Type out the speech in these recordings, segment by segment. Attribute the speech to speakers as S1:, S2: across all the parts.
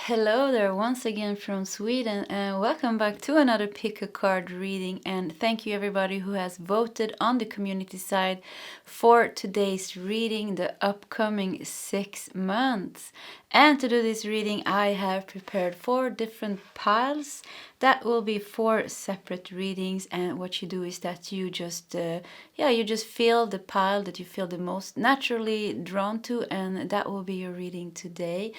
S1: Hello there once again from Sweden, and welcome back to another pick a card reading. And thank you everybody who has voted on the community side for today's reading, the upcoming 6 months. And to do this reading I have prepared 4 different piles. That will be 4 separate readings, and what you do is that you just feel the pile that you feel the most naturally drawn to, and that will be your reading today.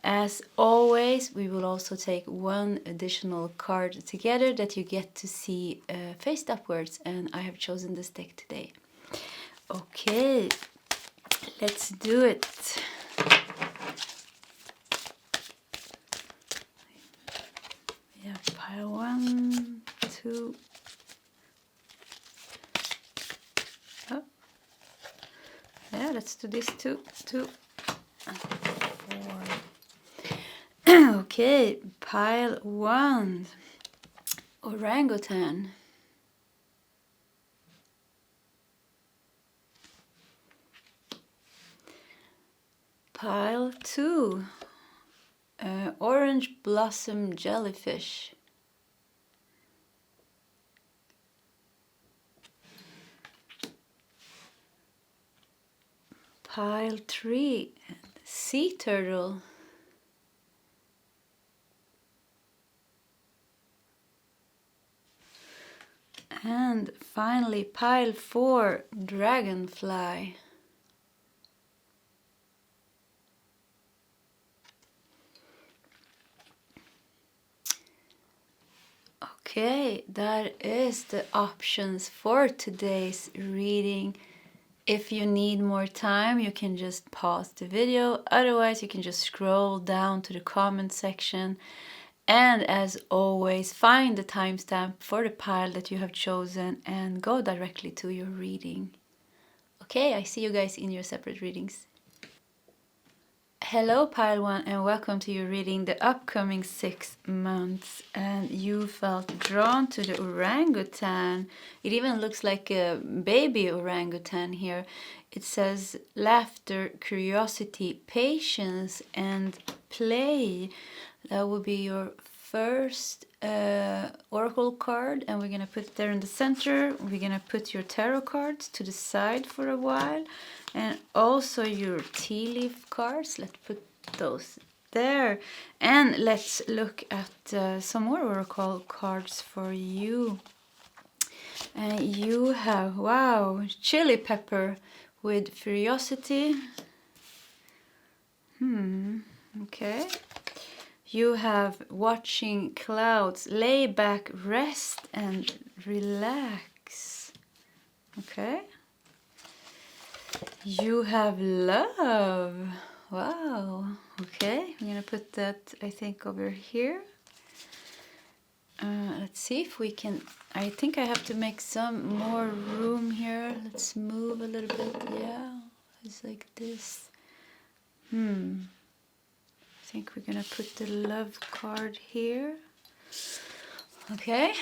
S1: As always, we will also take 1 additional card together that you get to see faced upwards, and I have chosen this deck today. Okay, let's do it. We have pile 1, 2. Oh. Yeah, let's do this too. 2 and 4. Okay, pile 1, Orangutan. Pile 2, Orange Blossom Jellyfish. Pile 3, Sea Turtle. And finally, pile 4, Dragonfly. Okay, that is the options for today's reading. If you need more time, you can just pause the video. Otherwise, you can just scroll down to the comment section. And as always, find the timestamp for the pile that you have chosen and go directly to your reading. Okay, I see you guys in your separate readings. Hello pile 1, and welcome to your reading, the upcoming 6 months. And you felt drawn to the orangutan. It even looks like a baby orangutan here. It says laughter, curiosity, patience, and play. That will be your first oracle card, and we're gonna put it there in the center. We're gonna put your tarot cards to the side for a while, and also your tea leaf cards. Let's put those there, and let's look at some more oracle cards for you. You have, wow, chili pepper with curiosity. Okay. You have watching clouds, lay back, rest, and relax. Okay. You have love. Wow. Okay, I'm gonna put that, I think, over here. Let's see if we can. I think I have to make some more room here. Let's move a little bit. Yeah, it's like this. I think we're gonna put the love card here. Okay.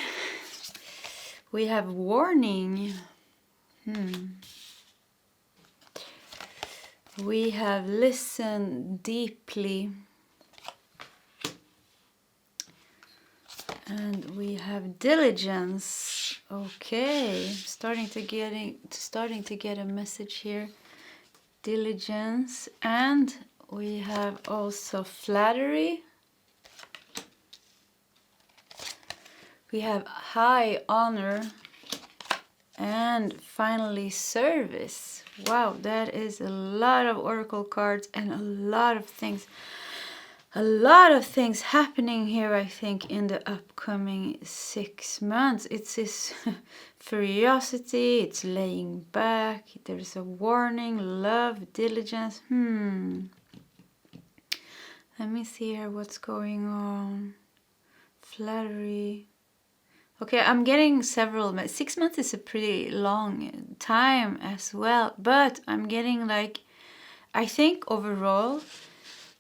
S1: We have warning. We have listen deeply. And we have diligence. Okay, starting to get a message here. Diligence. And we have also flattery. We have high honor. And finally service. Wow, that is a lot of oracle cards and a lot of things. A lot of things happening here, I think, in the upcoming 6 months. It's this curiosity, it's laying back, there's a warning, love, diligence. Let me see here what's going on. Flattery. Okay, I'm getting several. 6 months is a pretty long time as well, but I'm getting like, I think overall,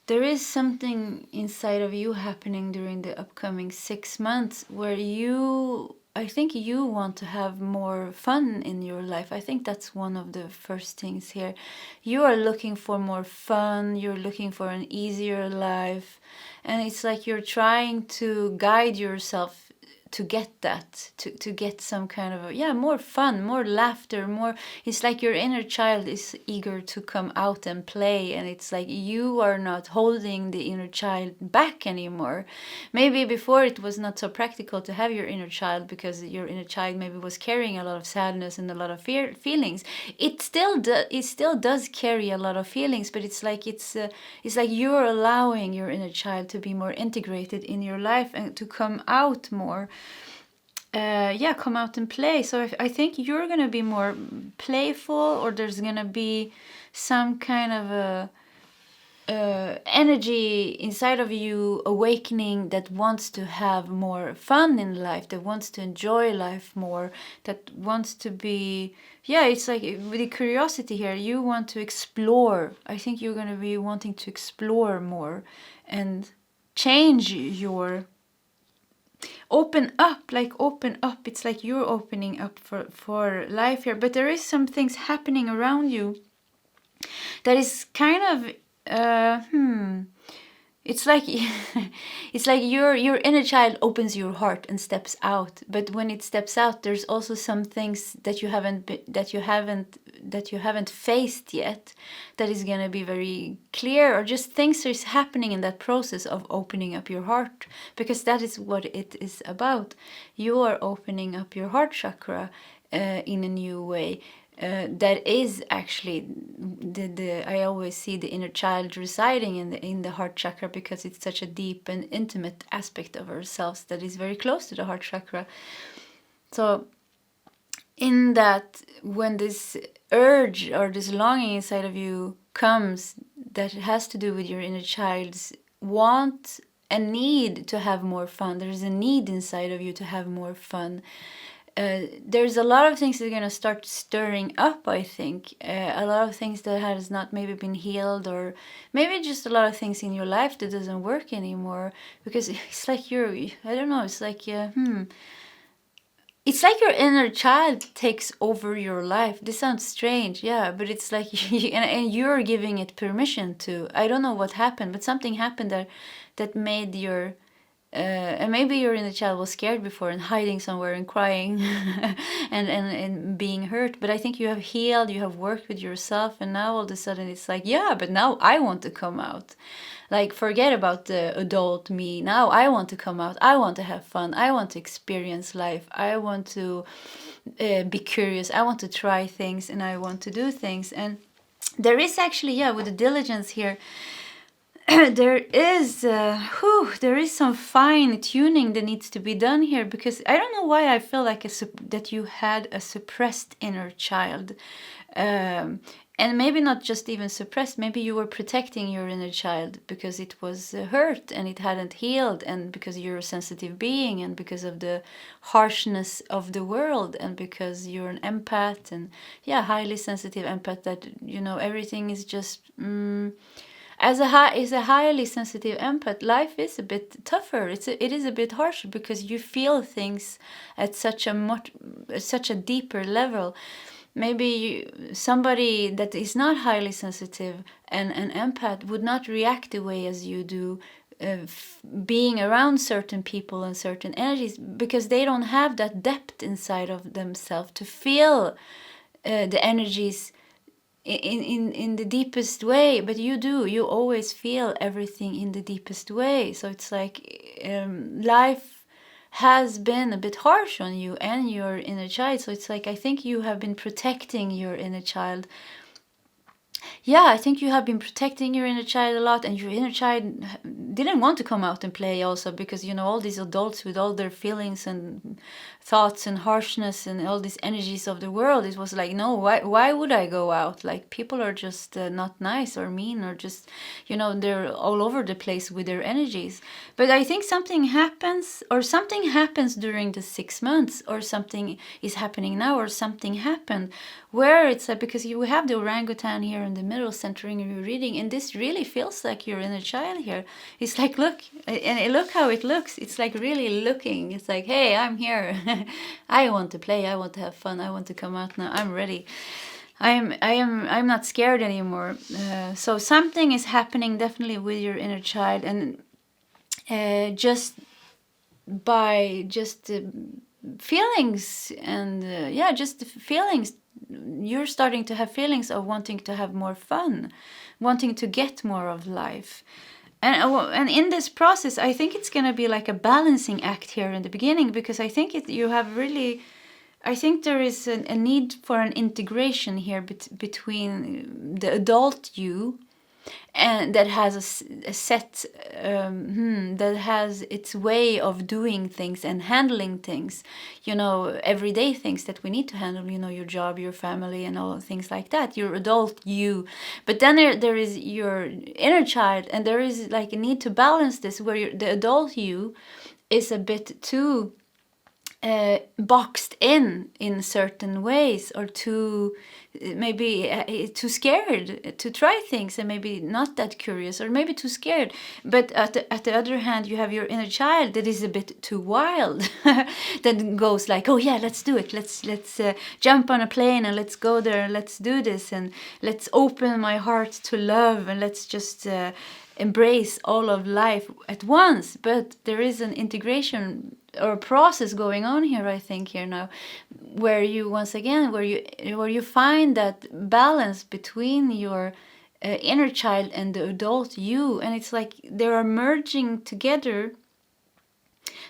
S1: there is something inside of you happening during the upcoming 6 months where you I think you want to have more fun in your life. I think that's one of the first things here. You are looking for more fun, you're looking for an easier life, and it's like you're trying to guide yourself to get that, to get some kind of more fun, more laughter, more. It's like your inner child is eager to come out and play, and it's like you are not holding the inner child back anymore. Maybe before it was not so practical to have your inner child because your inner child maybe was carrying a lot of sadness and a lot of feelings. It still does carry a lot of feelings, but it's like you're allowing your inner child to be more integrated in your life and to come out more. Come out and play. So I think you're gonna be more playful, or there's gonna be some kind of a energy inside of you awakening that wants to have more fun in life, that wants to enjoy life more, that wants to be, it's like with the curiosity here, you want to explore. I think you're gonna be wanting to explore more and change your open up. It's like you're opening up for life here, but there is some things happening around you that is kind of it's like it's like your inner child opens your heart and steps out, but when it steps out, there's also some things that you haven't faced yet, that is going to be very clear, or just things is happening in that process of opening up your heart, because that is what it is about. You are opening up your heart chakra in a new way. That is actually I always see the inner child residing in the heart chakra, because it's such a deep and intimate aspect of ourselves that is very close to the heart chakra. So in that, when this urge or this longing inside of you comes, that has to do with your inner child's want and need to have more fun. There's a need inside of you to have more fun. There's a lot of things that are going to start stirring up, I think. A lot of things that has not maybe been healed, or maybe just a lot of things in your life that doesn't work anymore. Because it's like it's like your inner child takes over your life. This sounds strange, but it's like, and you're giving it permission to. I don't know what happened, but something happened that made your... and maybe your inner child was scared before and hiding somewhere and crying and being hurt. But I think you have healed, you have worked with yourself, and now all of a sudden it's like, but now I want to come out. Like, forget about the adult me. Now I want to come out. I want to have fun. I want to experience life. I want to be curious. I want to try things, and I want to do things. And there is actually, with the diligence here, there is some fine tuning that needs to be done here, because I don't know why I feel like that you had a suppressed inner child, and maybe not just even suppressed. Maybe you were protecting your inner child because it was hurt and it hadn't healed, and because you're a sensitive being, and because of the harshness of the world, and because you're an empath, and highly sensitive empath, that everything is just As a highly sensitive empath, life is a bit tougher. It is a bit harsher, because you feel things at such a deeper level. Maybe somebody that is not highly sensitive and an empath would not react the way as you do, being around certain people and certain energies, because they don't have that depth inside of themselves to feel the energies in the deepest way. But you do. You always feel everything in the deepest way. So it's like life has been a bit harsh on you and your inner child. So it's like, I think you have been protecting your inner child. I think you have been protecting your inner child a lot, and your inner child didn't want to come out and play also, because all these adults with all their feelings and thoughts and harshness and all these energies of the world, it was like, no, why would I go out? Like, people are just not nice or mean, or just they're all over the place with their energies. But I think something happens during the 6 months, or something is happening now, or something happened where it's because you have the orangutan here in the middle centering your reading, and this really feels like your inner child here is it's like, look, and look how it looks. It's like really looking. It's like, hey, I'm here. I want to play. I want to have fun. I want to come out now. I'm ready. I'm not scared anymore. So something is happening definitely with your inner child, and just by just feelings and just the feelings, you're starting to have feelings of wanting to have more fun, wanting to get more of life. And in this process, I think it's going to be like a balancing act here in the beginning, because I think I think there is a need for an integration here between the adult you, and that has a set, that has its way of doing things and handling things, everyday things that we need to handle, your job, your family, and all things like that, your adult you. But then there is your inner child, and there is like a need to balance this, where the adult you is a bit too boxed in certain ways, or too maybe too scared to try things, and maybe not that curious, or maybe too scared. But at the other hand, you have your inner child that is a bit too wild, that goes like, oh yeah, let's do it, let's jump on a plane and let's go there, let's do this, and let's open my heart to love, and let's just embrace all of life at once. But there is an integration or a process going on here, I think, here now, where you once again where you find that balance between your inner child and the adult you, and it's like they are merging together.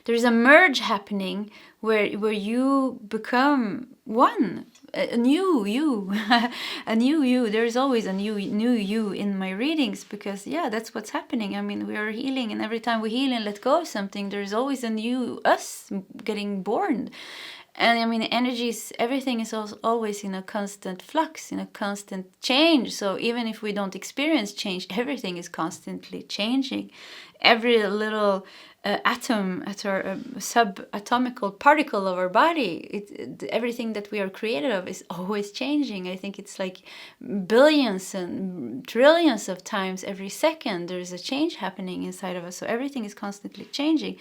S1: There's a merge happening where you become one, a new you, a new you. There's always a new you in my readings, because that's what's happening. I mean, we are healing, and every time we heal and let go of something, there's always a new us getting born. And I mean, energies, everything is always in a constant flux, in a constant change. So even if we don't experience change, everything is constantly changing. Every little atom at our subatomical particle of our body, everything that we are created of is always changing. I think it's like billions and trillions of times every second there is a change happening inside of us. So everything is constantly changing.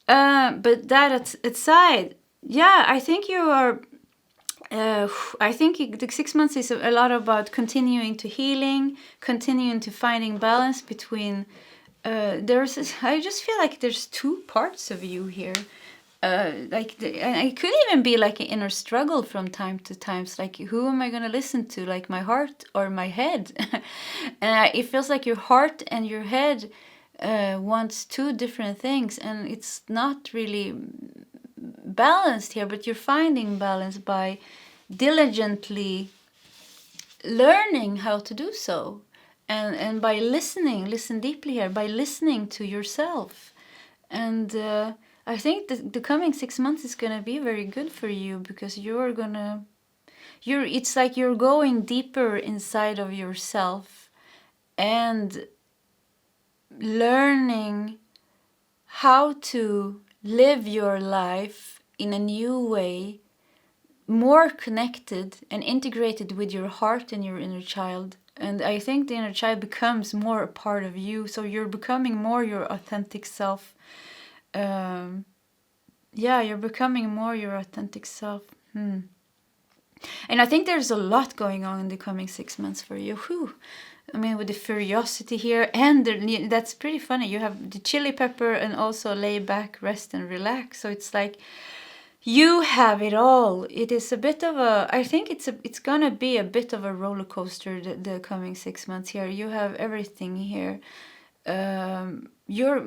S1: But that aside, I think you are. I think the 6 months is a lot about continuing to healing, continuing to finding balance between. I just feel like there's two parts of you here. And it could even be like an inner struggle from time to time. It's like, who am I going to listen to? Like my heart or my head? And it feels like your heart and your head wants two different things, and it's not really balanced here. But you're finding balance by diligently learning how to do so. And by listen deeply here, by listening to yourself. And I think the coming 6 months is going to be very good for you, because it's like you're going deeper inside of yourself and learning how to live your life in a new way, more connected and integrated with your heart and your inner child. And I think the inner child becomes more a part of you. So you're becoming more your authentic self. You're becoming more your authentic self. And I think there's a lot going on in the coming 6 months for you. I mean, with the curiosity here, and that's pretty funny. You have the chili pepper and also lay back, rest, and relax. So it's like you have it all. It is a bit of I think it's gonna be a bit of a roller coaster the coming 6 months here. You have everything here. Your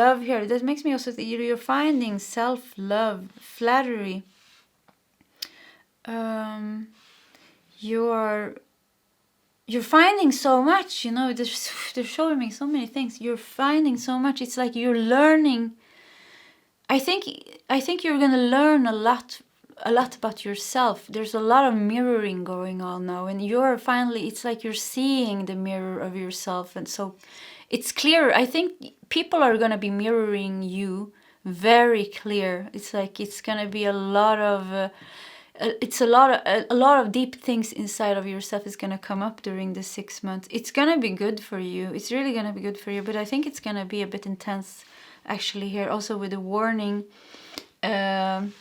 S1: love here, that makes me also think you're finding self-love, flattery. You're finding so much, they're showing me so many things. You're finding so much. It's like you're learning. I think you're gonna learn a lot about yourself. There's a lot of mirroring going on now, and it's like you're seeing the mirror of yourself, and so it's clear. I think people are gonna be mirroring you very clear. It's like it's gonna be a lot of it's a lot of deep things inside of yourself is gonna come up during the 6 months. It's gonna be good for you. It's really gonna be good for you. But I think it's gonna be a bit intense, actually. Here also with the warning, and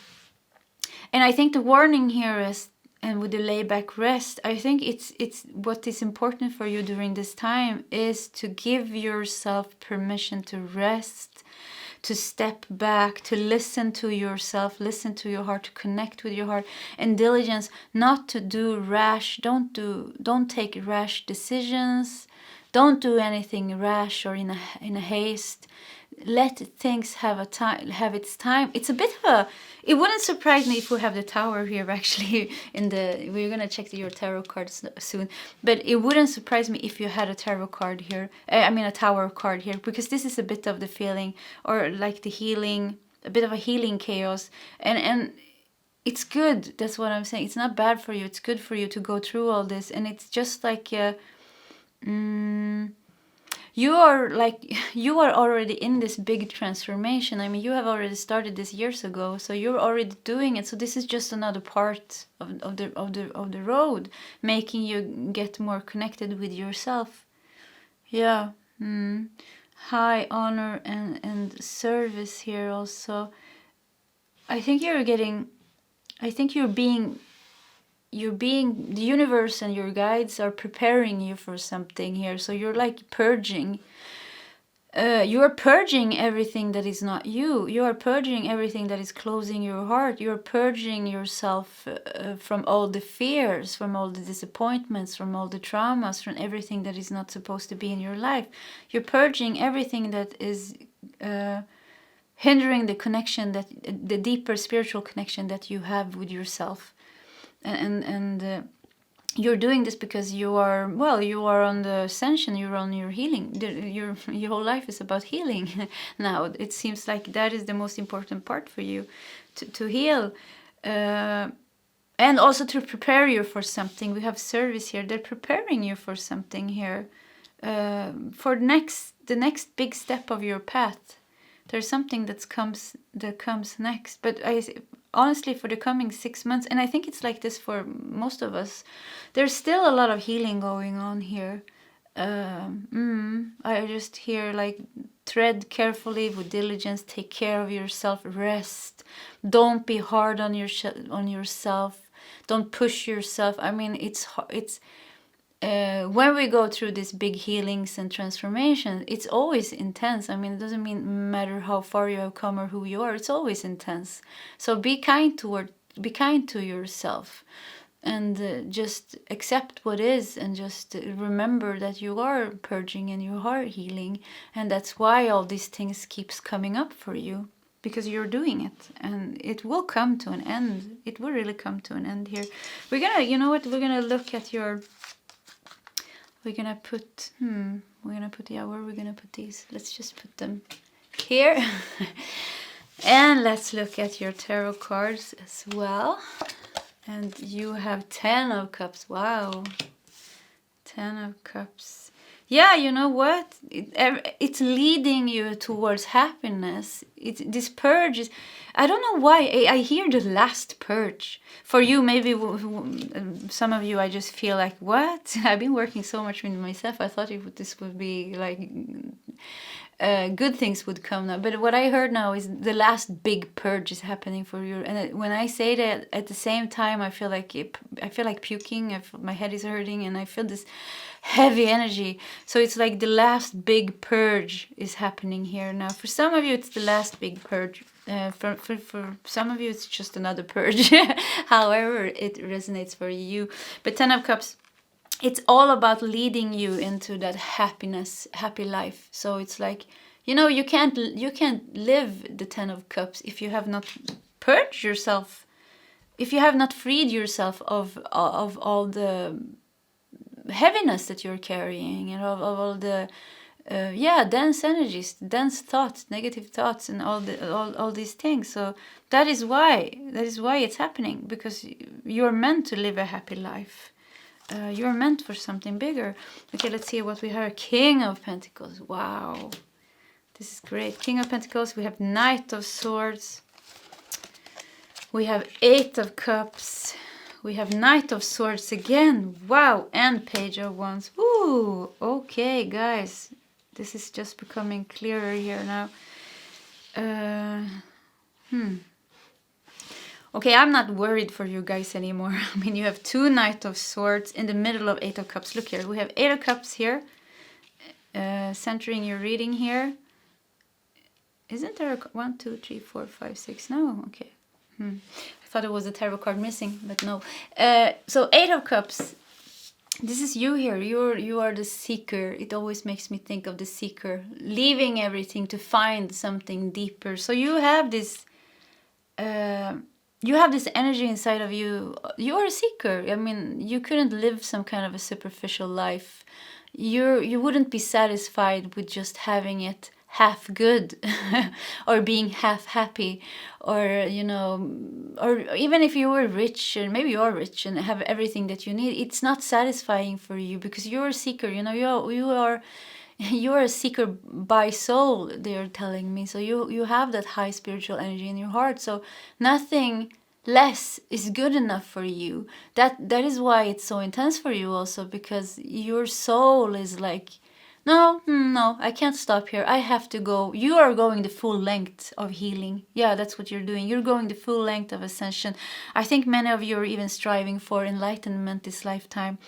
S1: I think the warning here is, and with the layback rest, I think it's what is important for you during this time is to give yourself permission to rest, to step back, to listen to yourself, listen to your heart, to connect with your heart, and diligence, not to do rash, don't take rash decisions, don't do anything rash or in a haste. Let things have its time. It's a bit of a, it wouldn't surprise me if we have the Tower here actually we're gonna check your tarot cards soon, but it wouldn't surprise me if you had a tarot card here, a Tower card here, because this is a bit of the feeling, or like the healing, a bit of a healing chaos, and it's good. That's what I'm saying. It's not bad for you. It's good for you to go through all this, and it's just like you are already in this big transformation. I mean, you have already started this years ago, so you're already doing it. So this is just another part of the road, making you get more connected with yourself. Yeah. High honor and service here also. I think the universe and your guides are preparing you for something here. So you're like purging. You are purging everything that is not you. You are purging everything that is closing your heart. You are purging yourself from all the fears, from all the disappointments, from all the traumas, from everything that is not supposed to be in your life. You're purging everything that is hindering the connection, the deeper spiritual connection that you have with yourself. And you're doing this because you are on the ascension, you're on your healing. Your whole life is about healing. Now it seems like that is the most important part for you, to heal, and also to prepare you for something. We have service here. They're preparing you for something here, for the next big step of your path. There's something that comes next. But honestly, for the coming 6 months, and I think it's like this for most of us, there's still a lot of healing going on here. I just hear like, tread carefully with diligence, take care of yourself, rest, don't be hard on yourself, don't push yourself. I mean, it's when we go through these big healings and transformations, it's always intense. I mean, it doesn't matter how far you have come or who you are, it's always intense. So be kind to yourself, and just accept what is, and just remember that you are purging and you are healing, and that's why all these things keeps coming up for you, because you're doing it, and it will come to an end. It will really come to an end here. We're gonna look at your. We're gonna put, where are we gonna put these? Let's just put them here. And let's look at your tarot cards as well. And you have 10 of Cups. Wow. 10 of Cups. Yeah, you know what? It's leading you towards happiness. This purge is, I don't know why, I hear the last purge. For you, maybe some of you, I just feel like, what? I've been working so much with myself. I thought this would be like, good things would come now. But what I heard now is the last big purge is happening for you. And when I say that, at the same time, I feel like puking. My head is hurting, and I feel this heavy energy. So it's like the last big purge is happening here now. For some of you, it's the last big purge. For some of you, it's just another purge. However it resonates for you. But 10 of Cups, it's all about leading you into that happy life. So it's like, you can't live the 10 of Cups if you have not purged yourself, if you have not freed yourself of all the heaviness that you're carrying, and of all the dense energies, dense thoughts, negative thoughts, and all these things. So that is why it's happening, because you're meant to live a happy life. You're meant for something bigger. Okay, let's see what we have. King of Pentacles. Wow, this is great. King of Pentacles. We have Knight of Swords. We have 8 of Cups. We have Knight of Swords again. Wow. And Page of Wands. Ooh. Okay, guys. This is just becoming clearer here now. Okay, I'm not worried for you guys anymore. I mean, you have 2 Knight of Swords in the middle of 8 of Cups. Look here. We have 8 of Cups here. Centering your reading here. Isn't there a 1, 2, 3, 4, 5, 6? No. Okay. I thought it was a tarot card missing, but no. So 8 of Cups. This is you here. You are the seeker. It always makes me think of the seeker, leaving everything to find something deeper. So you have this. You have this energy inside of you. You are a seeker. I mean, you couldn't live some kind of a superficial life. You wouldn't be satisfied with just having it half good or being half happy, or you know, or even if you were rich, and maybe you are rich and have everything that you need, it's not satisfying for you because you're a seeker. You know, you're a seeker by soul, they're telling me. So you have that high spiritual energy in your heart. So nothing less is good enough for you. That is why it's so intense for you also, because your soul is like, no, I can't stop here. I have to go. You are going the full length of healing. Yeah, that's what you're doing. You're going the full length of ascension. I think many of you are even striving for enlightenment this lifetime.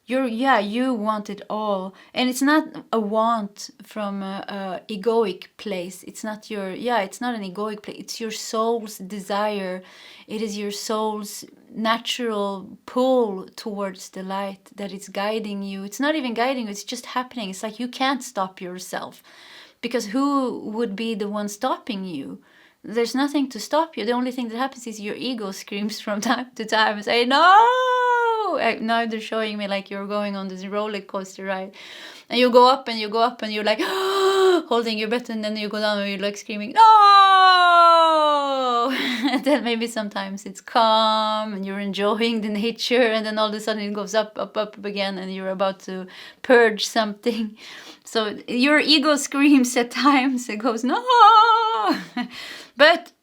S1: You want it all, and it's not a want from a egoic place. It's not it's not an egoic place. It's your soul's desire. It is your soul's natural pull towards the light that is guiding you. It's not even guiding you, it's just happening. It's like you can't stop yourself, because who would be the one stopping you? There's nothing to stop you. The only thing that happens is your ego screams from time to time and say, no! Now they're showing me like you're going on this roller coaster ride, and you go up and you go up and you're like holding your breath, and then you go down and you're like screaming, no! And then maybe sometimes it's calm and you're enjoying the nature, and then all of a sudden it goes up again, and you're about to purge something. So your ego screams at times. It goes, no! But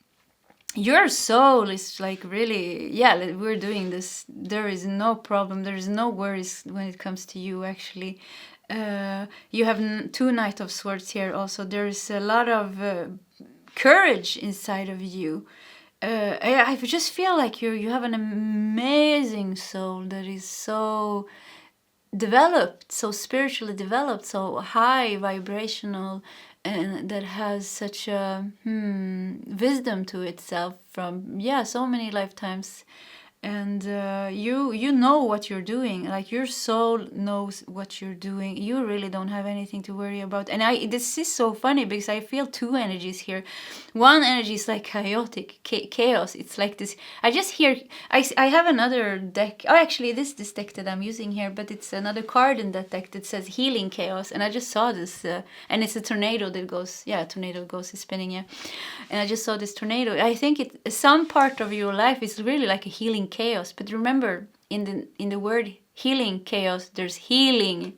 S1: your soul is like, really, we're doing this. There is no problem. There is no worries when it comes to you, actually. You have 2 Knight of Swords here also. There is a lot of courage inside of you. I just feel like you have an amazing soul that is so developed, so spiritually developed, so high vibrational, and that has such a wisdom to itself from so many lifetimes. And you know what you're doing. Like, your soul knows what you're doing. You really don't have anything to worry about. And this is so funny because I feel 2 energies here. One energy is like chaotic chaos. It's like this. I just hear. I have another deck. Oh, actually, this deck that I'm using here, but it's another card in that deck that says healing chaos. And I just saw this, and it's a tornado that goes. Yeah, a tornado goes is spinning. Yeah, and I just saw this tornado. I think some part of your life is really like a healing chaos. But remember, in the word healing chaos, there's healing.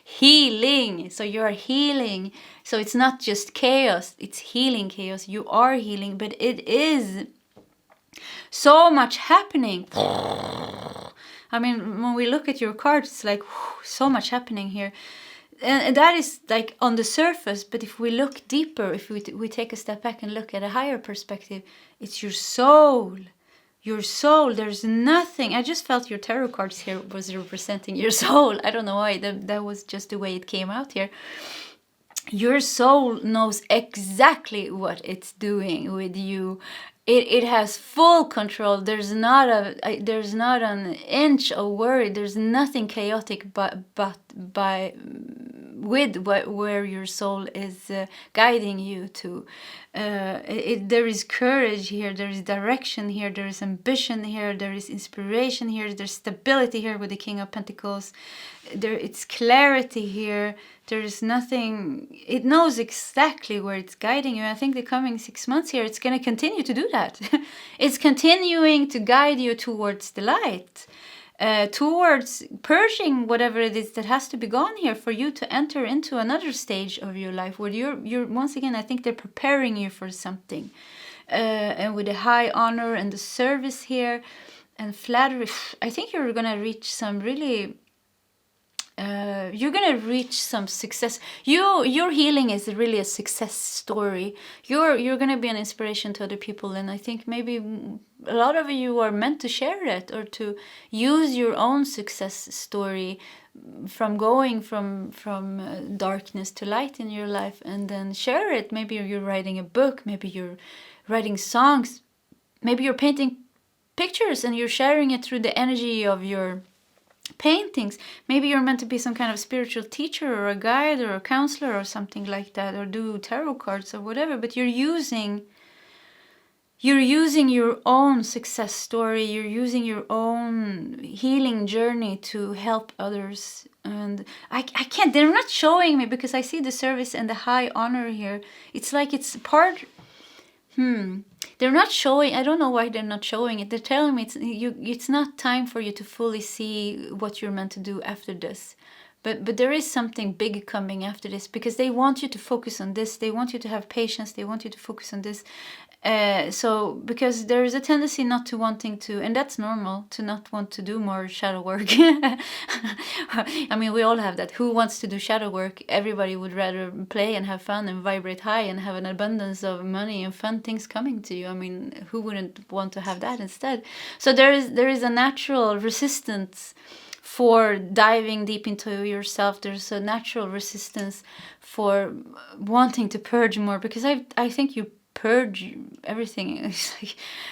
S1: Healing. So you're healing. So it's not just chaos, it's healing chaos. You are healing, but it is so much happening. I mean, when we look at your cards, it's like so much happening here. And that is like on the surface, but if we look deeper, if we take a step back and look at a higher perspective, it's your soul. Your soul. There's nothing. I just felt your tarot cards here was representing your soul. I don't know why. That was just the way it came out here. Your soul knows exactly what it's doing with you. It has full control. There's not an inch of worry. There's nothing chaotic where your soul is guiding you to. There is courage here. There is direction here. There is ambition here. There is inspiration here. There's stability here with the King of Pentacles. It's clarity here. There is nothing. It knows exactly where it's guiding you. I think the coming 6 months here, it's going to continue to do that. It's continuing to guide you towards the light. Towards purging whatever it is that has to be gone here for you to enter into another stage of your life where you're once again, I think they're preparing you for something. and with the high honor and the service here and flattery. I think you're gonna reach some really you're gonna reach some success. Your healing is really a success story. You're gonna be an inspiration to other people, and I think maybe a lot of you are meant to share it or to use your own success story from going from darkness to light in your life, and then share it. Maybe you're writing a book, maybe you're writing songs, maybe you're painting pictures and you're sharing it through the energy of your paintings. Maybe you're meant to be some kind of spiritual teacher or a guide or a counselor or something like that, or do tarot cards or whatever, but you're using your own success story, you're using your own healing journey to help others. And I can't, they're not showing me, because I see the service and the high honor here. It's like it's part, they're not showing. I don't know why they're not showing it. They're telling me it's not time for you to fully see what you're meant to do after this. But there is something big coming after this, because they want you to focus on this. They want you to have patience. They want you to focus on this. So because there is a tendency not to wanting to, and that's normal, to not want to do more shadow work. I mean, we all have that. Who wants to do shadow work? Everybody would rather play and have fun and vibrate high and have an abundance of money and fun things coming to you. I mean, who wouldn't want to have that instead? So there is a natural resistance for diving deep into yourself. There's a natural resistance for wanting to purge more, because I think you purge everything.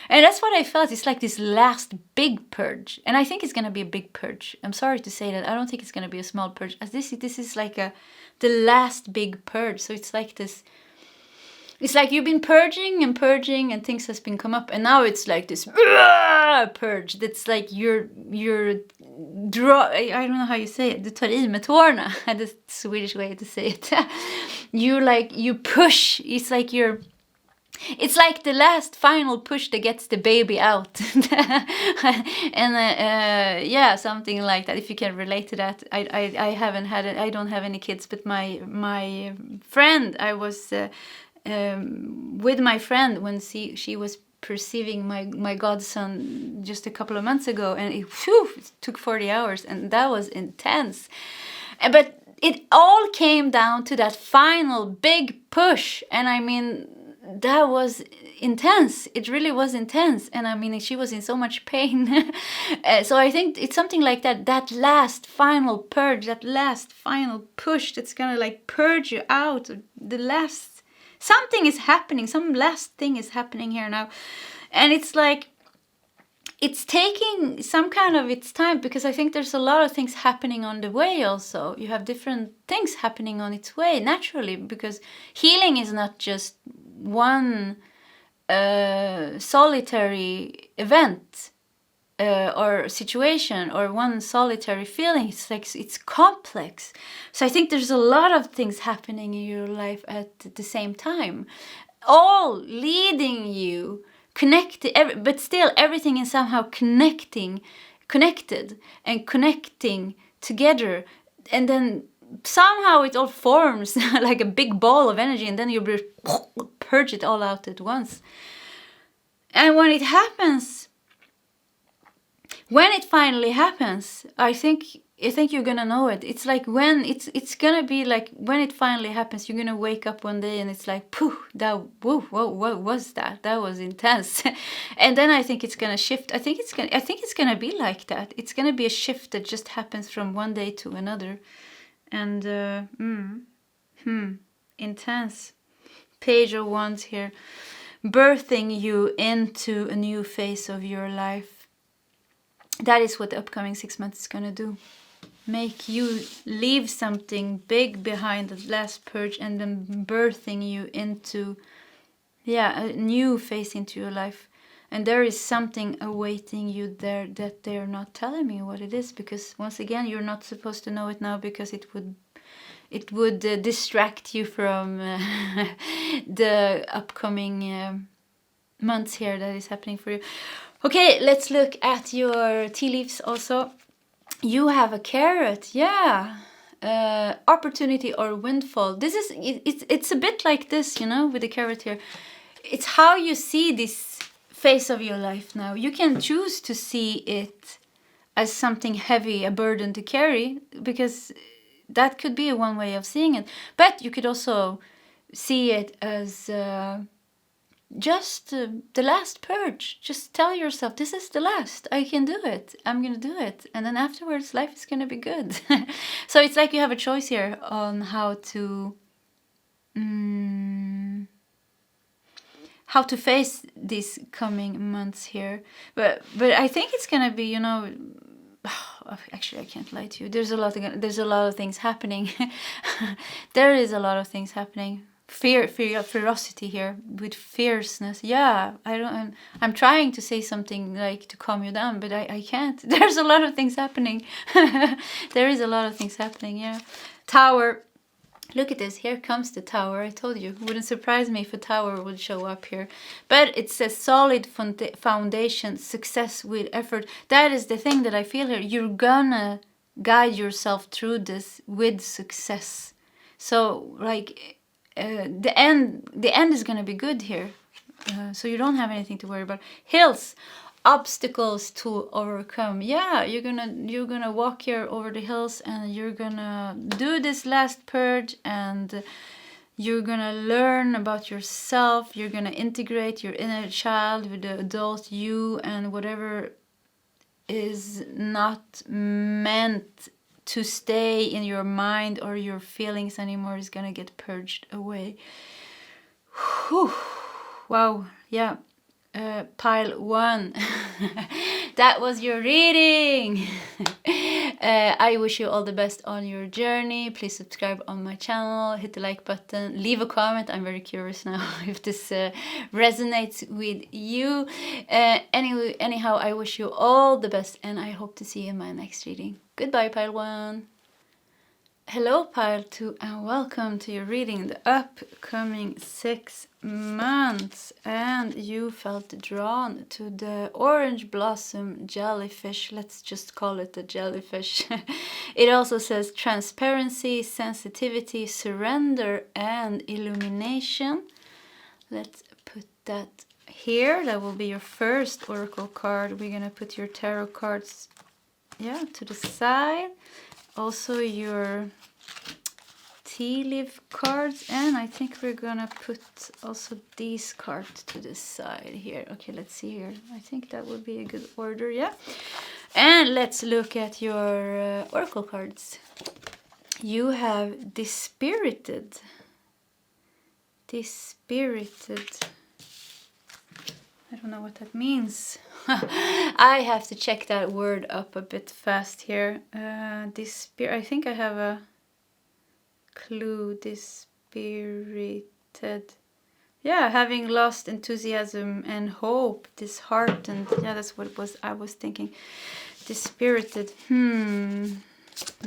S1: And that's what I felt. It's like this last big purge, and I think it's gonna be a big purge. I'm sorry to say that. I don't think it's gonna be a small purge, as this is like the last big purge. So it's like this. It's like you've been purging and things has been come up, and now it's like this purge. That's like you're draw. I don't know how you say it. Du tar I med tårna. The Swedish way to say it. You push. It's like the last final push that gets the baby out. And yeah, something like that. If you can relate to that. I haven't had it. I don't have any kids, but my friend, I was with my friend when she was perceiving my godson just a couple of months ago, and it took 40 hours, and that was intense. But it all came down to that final big push, and I mean, that was intense. It really was intense. And I mean, she was in so much pain. So I think it's something like that last final purge, that last final push that's gonna like purge you out. The last, something is happening, some last thing is happening here now. And it's like, it's taking some kind of its time, because I think there's a lot of things happening on the way also. You have different things happening on its way naturally, because healing is not just one solitary event or situation or one solitary feeling. It's like it's complex. So I think there's a lot of things happening in your life at the same time, all leading you connected, but still everything is somehow connected and connecting together, and then somehow it all forms like a big ball of energy, and then you purge it all out at once. And when it finally happens, I think you're gonna know it. It's like when it's gonna be like when it finally happens, you're gonna wake up one day and it's like, poof, what was that? That was intense. And then I think it's gonna shift. I think it's gonna be like that. It's gonna be a shift that just happens from one day to another. And intense. Page of Wands here, birthing you into a new phase of your life. That is what the upcoming 6 months is gonna do. Make you leave something big behind, the last purge, and then birthing you into a new phase into your life. And there is something awaiting you there that they're not telling me what it is, because once again, you're not supposed to know it now, because it would distract you from the upcoming months here that is happening for you. Okay, let's look at your tea leaves also. You have a carrot, yeah. Opportunity or windfall. This is it's a bit like this, with the carrot here. it's how you see this phase of your life now. You can choose to see it as something heavy, a burden to carry, because that could be one way of seeing it. But you could also see it as just the last purge. Just tell yourself, this is the last. I can do it. I'm going to do it. And then afterwards, life is going to be good. So it's like you have a choice here on how to face these coming months here. But I think it's going to be, you know, actually I can't lie to you. There's a lot of things happening. There is a lot of things happening. Ferocity here with fierceness. Yeah, I'm trying to say something like to calm you down, but I can't. There's a lot of things happening. There is a lot of things happening. Yeah. Tower. Look at this. Here comes the tower. I told you. It wouldn't surprise me if a tower would show up here. But it's a solid foundation, success with effort. That is the thing that I feel here. You're gonna guide yourself through this with success. So like the end is gonna be good here. So you don't have anything to worry about. Hills. Obstacles to overcome. Yeah, you're gonna walk here over the hills, and you're gonna do this last purge, and you're gonna learn about yourself. You're gonna integrate your inner child with the adult you, and whatever is not meant to stay in your mind or your feelings anymore is gonna get purged away. Whew. Wow. Yeah. Pile 1. That was your reading. I wish you all the best on your journey. Please subscribe on my channel, hit the like button, leave a comment. I'm very curious now if this resonates with you. Anyhow, I wish you all the best, and I hope to see you in my next reading. Goodbye, Pile 1. Hello, Pile 2, and welcome to your reading, the upcoming 6 months. And you felt drawn to the orange blossom jellyfish. Let's just call it the jellyfish. It also says transparency, sensitivity, surrender, and illumination. Let's put that here. That will be your first oracle card. We're gonna put your tarot cards, yeah, to the side. Also your tea leaf cards, and I think we're gonna put also these cards to the side here. Okay, let's see here. I think that would be a good order, yeah. And let's look at your oracle cards. You have dispirited. Dispirited. I don't know what that means. I have to check that word up a bit fast here. I think I have a clue. Dispirited. Yeah, having lost enthusiasm and hope, disheartened. Yeah, that's what I was thinking. Dispirited.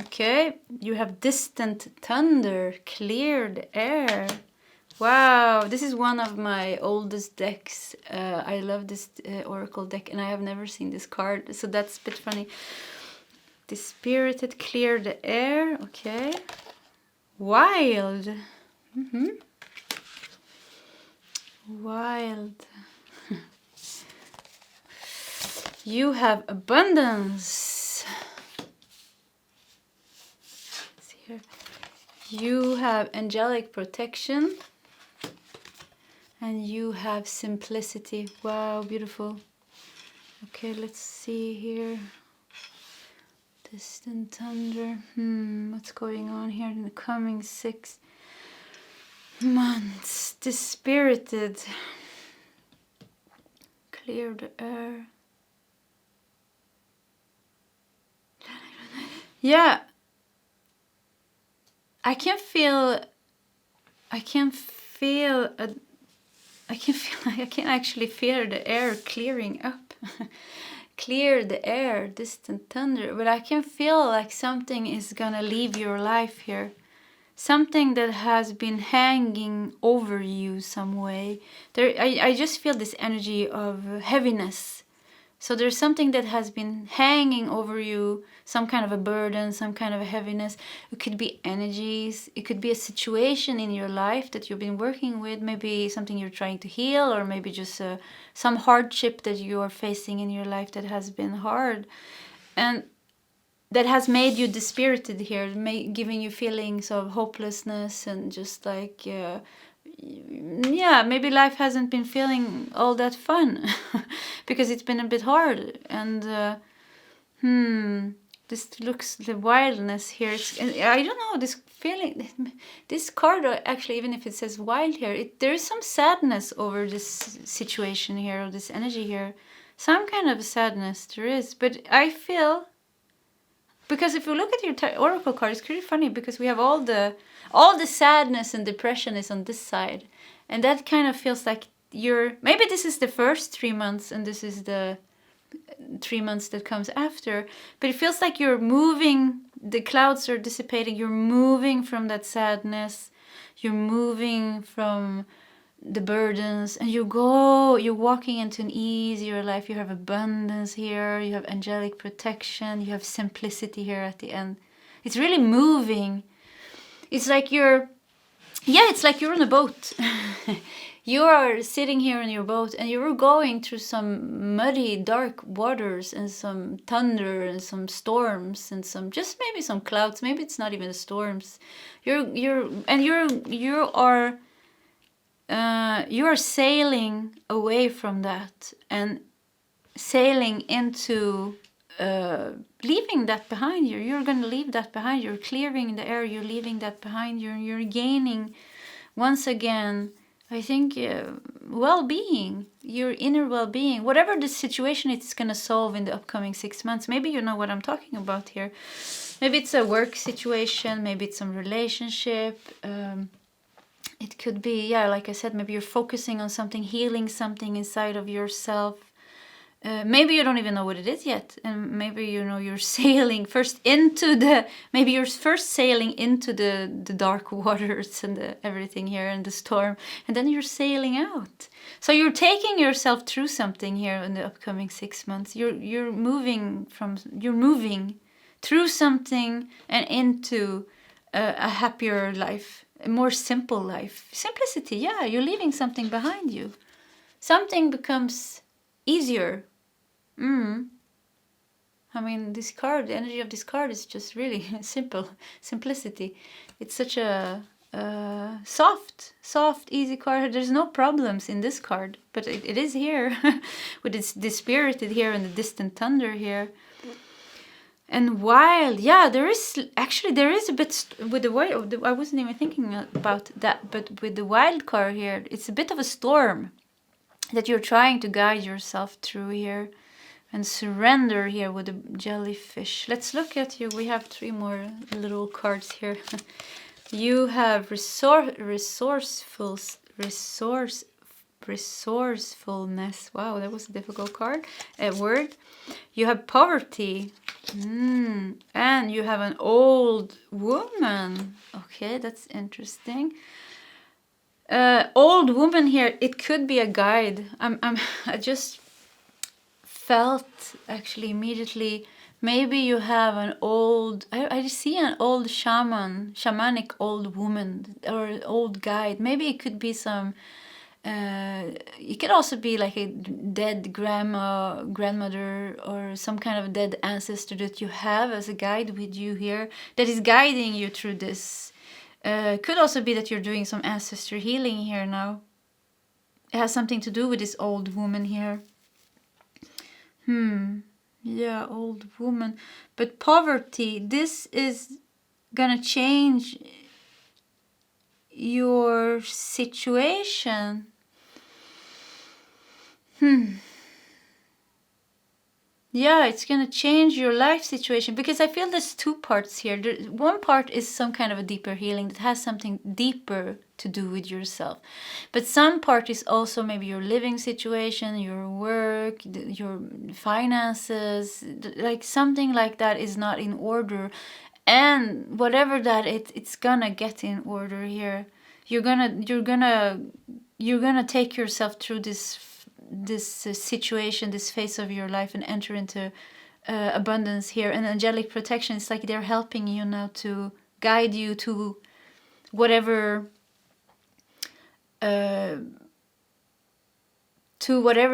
S1: Okay, you have distant thunder, cleared air. Wow, this is one of my oldest decks. I love this oracle deck, and I have never seen this card, so that's a bit funny. Dispirited, clear the air. Okay. Wild. Wild. You have abundance. Let's see here. You have angelic protection. And you have simplicity. Wow, beautiful. Okay, let's see here. Distant thunder. What's going on here in the coming 6 months? Dispirited. Clear the air. Yeah. I can actually feel the air clearing up. Clear the air, distant thunder. But I can feel like something is gonna leave your life here. Something that has been hanging over you some way. I just feel this energy of heaviness. So there's something that has been hanging over you, some kind of a burden, some kind of a heaviness. It could be energies. It could be a situation in your life that you've been working with, maybe something you're trying to heal, or maybe just some hardship that you are facing in your life that has been hard. And that has made you dispirited here, giving you feelings of hopelessness and just like... yeah, maybe life hasn't been feeling all that fun because it's been a bit hard. And this looks the wildness here. I don't know, this feeling, this card actually, even if it says wild here, there is some sadness over this situation here, or this energy here. Some kind of sadness there is, but I feel, because if you look at your oracle card, it's pretty funny because we have all the sadness and depression is on this side. And that kind of feels like maybe this is the first 3 months and this is the 3 months that comes after. But it feels like you're moving, the clouds are dissipating, you're moving from that sadness, you're moving from the burdens, and you're walking into an easier life. You have abundance here, you have angelic protection, you have simplicity here at the end. It's really moving. It's like you're on a boat. You are sitting here in your boat and you're going through some muddy, dark waters and some thunder and some storms and maybe some clouds. Maybe it's not even the storms. You are sailing away from that and sailing into leaving that behind you. You're going to leave that behind. You're clearing the air. You're leaving that behind you. You're gaining, once again, I think, well-being, your inner well-being. Whatever the situation it's going to solve in the upcoming 6 months. Maybe you know what I'm talking about here. Maybe it's a work situation. Maybe it's some relationship. It could be, like I said, maybe you're focusing on something, healing something inside of yourself. Maybe you don't even know what it is yet, and maybe you're sailing maybe you're first sailing into the dark waters and everything here and the storm, and then you're sailing out. So you're taking yourself through something here in the upcoming 6 months. You're moving through something and into a happier life, a more simple life. Simplicity, you're leaving something behind you. Something becomes easier. I mean, this card, the energy of this card is just really simple. Simplicity. It's such a soft, easy card. There's no problems in this card, but it is here with its dispirited here and the distant thunder here. And wild, there is a bit with the wild. I wasn't even thinking about that, but with the wild card here, it's a bit of a storm that you're trying to guide yourself through here. And surrender here with the jellyfish. Let's look at you. We have 3 more little cards here. You have resourcefulness. Wow, that was a difficult card. A word. You have poverty. And you have an old woman. Okay, that's interesting. Old woman here. It could be a guide. I just felt actually immediately, maybe you have an old, I see an old shamanic old woman or old guide. Maybe it could be some, it could also be like a dead grandmother or some kind of dead ancestor that you have as a guide with you here that is guiding you through this. Could also be that you're doing some ancestor healing here now. It has something to do with this old woman here. Old woman. But poverty, this is gonna change your situation. It's gonna change your life situation, because I feel there's 2 parts here. One part is some kind of a deeper healing that has something deeper to do with yourself. But some part is also maybe your living situation, your work, your finances, like something like that is not in order. And whatever that it's gonna get in order here. You're gonna take yourself through this this situation, this phase of your life, and enter into abundance here. And angelic protection, it's like they're helping you now to guide you to whatever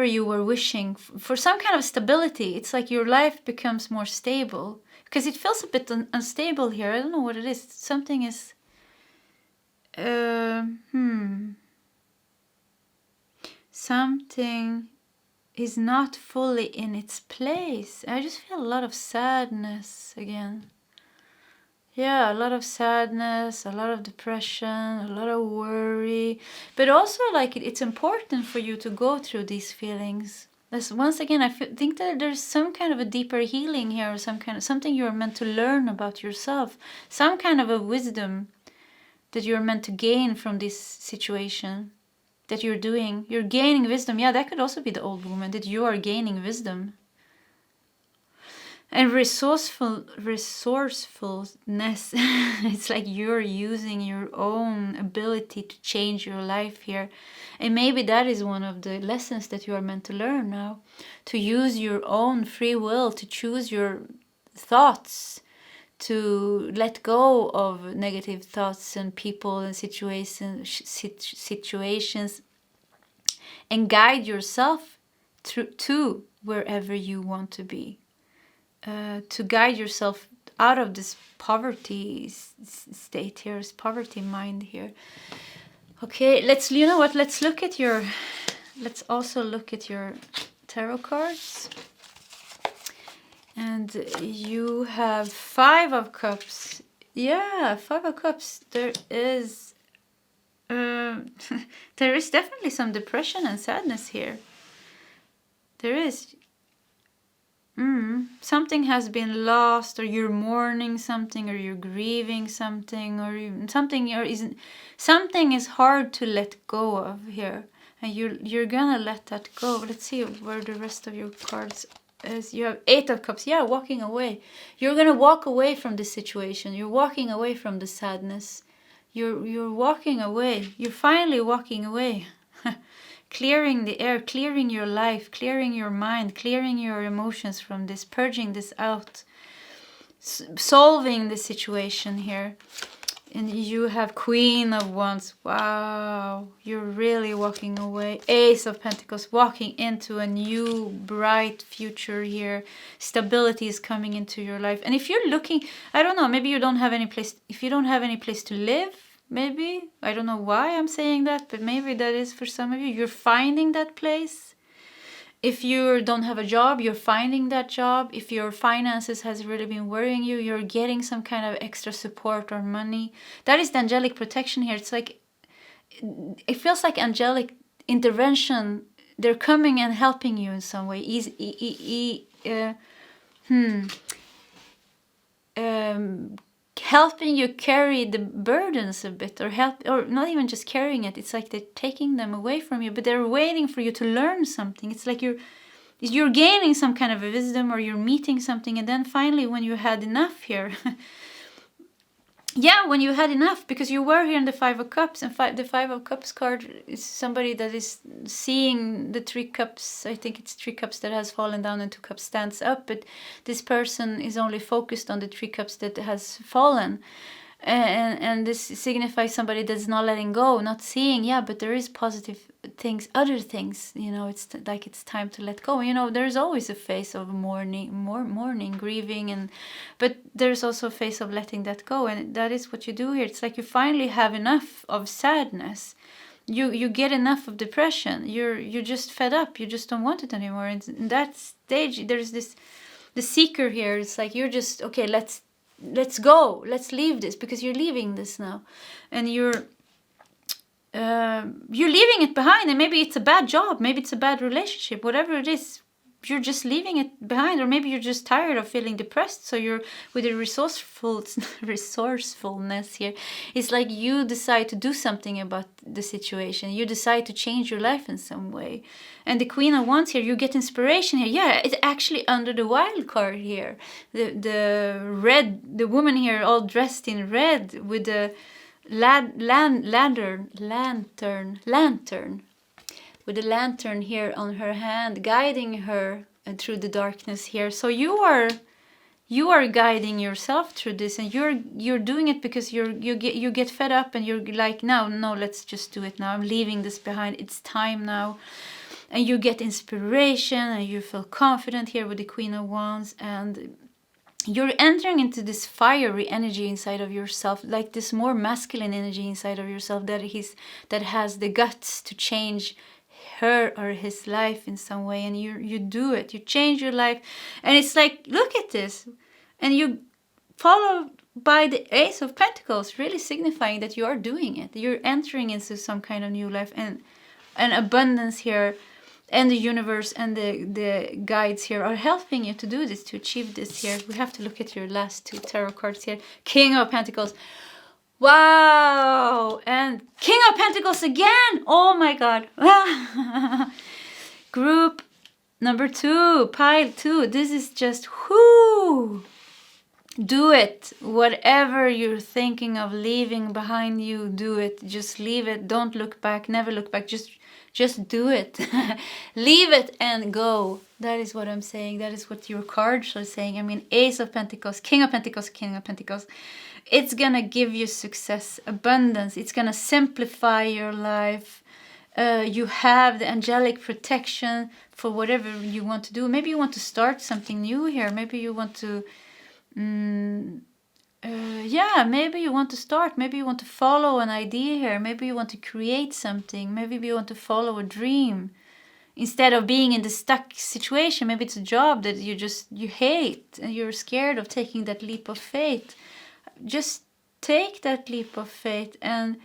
S1: you were wishing for, some kind of stability. It's like your life becomes more stable, because it feels a bit unstable here. I don't know what it is. Something is something is not fully in its place. I just feel a lot of sadness again. Yeah, a lot of sadness, a lot of depression, a lot of worry. But also, like, it's important for you to go through these feelings. Once again, I think that there's some kind of a deeper healing here, or something you're meant to learn about yourself. Some kind of a wisdom that you're meant to gain from this situation that you're doing. You're gaining wisdom. Yeah, that could also be the old woman, that you are gaining wisdom. And resourcefulness, it's like you're using your own ability to change your life here. And maybe that is one of the lessons that you are meant to learn now. To use your own free will, to choose your thoughts, to let go of negative thoughts and people and situations, and guide yourself to wherever you want to be. To guide yourself out of this poverty state here, this poverty mind here. Okay, let's look at your, let's also look at your tarot cards. And you have 5 of Cups. Yeah, 5 of Cups. There is there is definitely some depression and sadness here. There is. Something has been lost, or you're mourning something, or you're grieving something, or something is hard to let go of here, and you're gonna let that go. Let's see where the rest of your cards is. You have 8 of Cups. Yeah, walking away. You're gonna walk away from this situation. You're walking away from the sadness. You're walking away. You're finally walking away. Clearing the air, clearing your life, clearing your mind, clearing your emotions from this, purging this out, solving the situation here. And you have Queen of Wands. Wow, you're really walking away. Ace of Pentacles, walking into a new bright future here. Stability is coming into your life. And if you're looking, I don't know, maybe you don't have any place, if you don't have any place to live, maybe, I don't know why I'm saying that, but maybe that is for some of you. You're finding that place. If you don't have a job, you're finding that job. If your finances has really been worrying you, you're getting some kind of extra support or money. That is the angelic protection here. It's like, it feels like angelic intervention. They're coming and helping you in some way. Helping you carry the burdens a bit, or not even just carrying it. It's like they're taking them away from you, but they're waiting for you to learn something. It's like you're gaining some kind of a wisdom, or you're meeting something, and then finally when you had enough here, yeah, when you had enough, because you were here in the 5 of Cups, and the 5 of Cups card is somebody that is seeing the 3 cups. I think it's 3 cups that has fallen down and 2 cups stands up, but this person is only focused on the 3 cups that has fallen. And this signifies somebody that's not letting go, not seeing, yeah, but there is positive things, other things, it's like it's time to let go. There's always a phase of mourning, grieving, but there's also a phase of letting that go, and that is what you do here. It's like you finally have enough of sadness. You get enough of depression. You're just fed up. You just don't want it anymore. And in that stage, there's the seeker here. It's like you're just, okay, let's go, let's leave this, because you're leaving this now, and you're leaving it behind. And maybe it's a bad job, maybe it's a bad relationship, whatever it is, you're just leaving it behind. Or maybe you're just tired of feeling depressed, so you're with a resourcefulness here. It's like you decide to do something about the situation. You decide to change your life in some way. And the Queen of Wands here, you get inspiration here. Yeah, it's actually under the wild card here. The woman here all dressed in red with the lantern with a lantern here on her hand, guiding her through the darkness here. So you are guiding yourself through this, and you're doing it because you get fed up, and you're like, no, let's just do it now. I'm leaving this behind. It's time now. And you get inspiration, and you feel confident here with the Queen of Wands, and you're entering into this fiery energy inside of yourself, like this more masculine energy inside of yourself that has the guts to change her or his life in some way. And you do it. You change your life, and it's like, look at this, and you follow by the Ace of Pentacles, really signifying that you are doing it. You're entering into some kind of new life, and abundance here. And the universe and the guides here are helping you to do this, to achieve this here. We have to look at your last 2 tarot cards here. King of Pentacles. Wow! And King of Pentacles again! Oh my God. Group number 2, pile 2. This is just, whoo! Do it. Whatever you're thinking of leaving behind you, do it. Just leave it. Don't look back. Never look back. Just do it. Leave it and go. That is what I'm saying. That is what your cards are saying. I mean, Ace of Pentacles, King of Pentacles, King of Pentacles. It's gonna give you success, abundance. It's gonna simplify your life. You have the angelic protection for whatever you want to do. Maybe you want to start something new here. Maybe you want to... maybe you want to start. Maybe you want to follow an idea here. Maybe you want to create something. Maybe you want to follow a dream. Instead of being in the stuck situation, maybe it's a job that you hate and you're scared of taking that leap of faith. Just take that leap of faith, and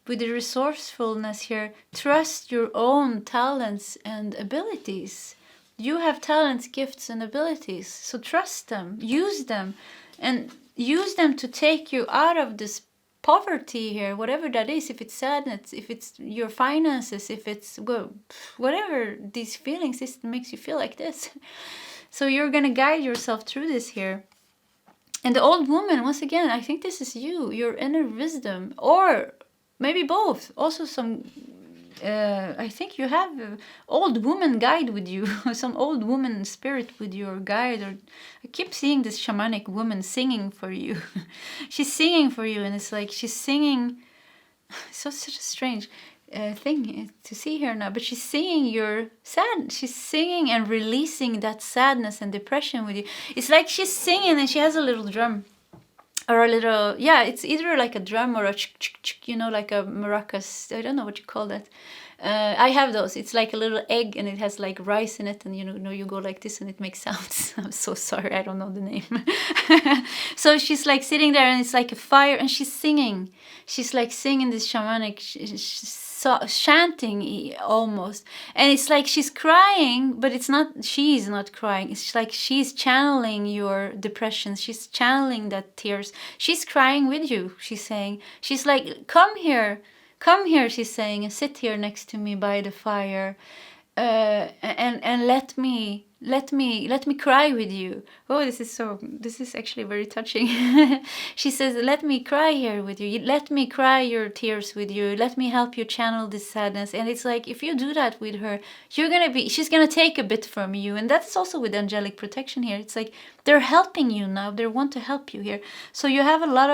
S1: with the resourcefulness here, trust your own talents and abilities. You have talents, gifts, and abilities. So trust them, use them, and use them to take you out of this poverty here, whatever that is. If it's sadness, if it's your finances, if it's whatever these feelings is that makes you feel like this. So you're going to guide yourself through this here. And the old woman, once again, I think this is you, your inner wisdom, or maybe both. Also some... I think you have an old woman guide with you, some old woman spirit with you, or guide. Or I keep seeing this shamanic woman singing for you. She's singing for you, and it's like she's singing. So such a strange thing to see her now, but she's singing your sad. She's singing and releasing that sadness and depression with you. It's like she's singing, and she has a little drum. Or a little, it's either like a drum or a like a maracas. I don't know what you call that. I have those. It's like a little egg, and it has like rice in it, and you go like this, and it makes sounds. I'm so sorry, I don't know the name. So she's like sitting there, and it's like a fire, and she's singing. She's like singing this shamanic, chanting almost, and it's like she's crying, but she's not crying. It's like she's channeling your depression. She's channeling that tears. She's crying with you. She's saying, she's like, come here, she's saying, and sit here next to me by the fire, and let me cry with you. Oh, this is actually very touching. She says, let me cry here with you. Let me cry your tears with you. Let me help you channel this sadness. And it's like, if you do that with her, she's gonna take a bit from you. And that's also with angelic protection here. It's like they're helping you now. They want to help you here. So you have a lot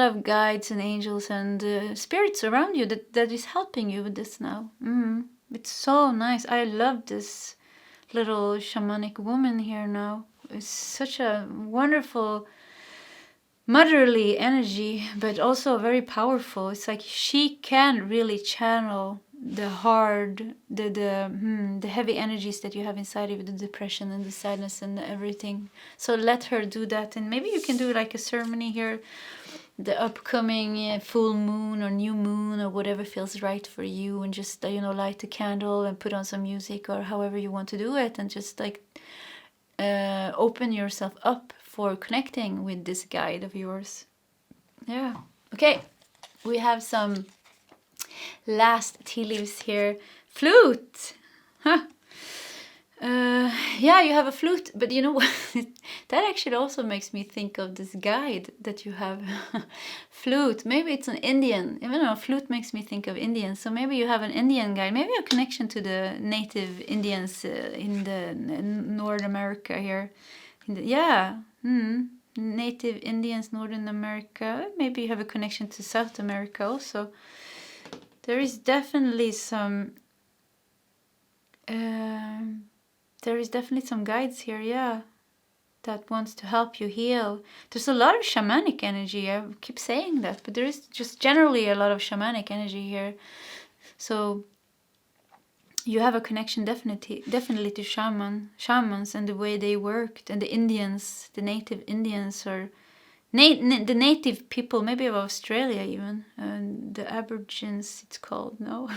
S1: of guides and angels and spirits around you that is helping you with this now. It's so nice. I love this little shamanic woman here now. It's such a wonderful motherly energy, but also very powerful. It's like she can really channel the heavy energies that you have inside of you, the depression and the sadness and everything. So let her do that, and maybe you can do like a ceremony here, the upcoming full moon or new moon or whatever feels right for you, and just light a candle and put on some music or however you want to do it, and just like open yourself up for connecting with this guide of yours. Yeah. Okay, we have some last tea leaves here. Flute. Huh. Yeah, you have a flute, but you know what? That actually also makes me think of this guide that you have. Flute. Maybe it's an Indian. I don't know. Flute makes me think of Indians. So maybe you have an Indian guide. Maybe a connection to the native Indians in the North America here. Yeah. Native Indians, Northern America. Maybe you have a connection to South America also. There is definitely some. There is definitely some guides here, yeah, that wants to help you heal. There's a lot of shamanic energy. I keep saying that, but there is just generally a lot of shamanic energy here. So you have a connection definitely to shamans and the way they worked, and the Indians, the native Indians, or the native people, maybe of Australia even, the Aborigines it's called, no?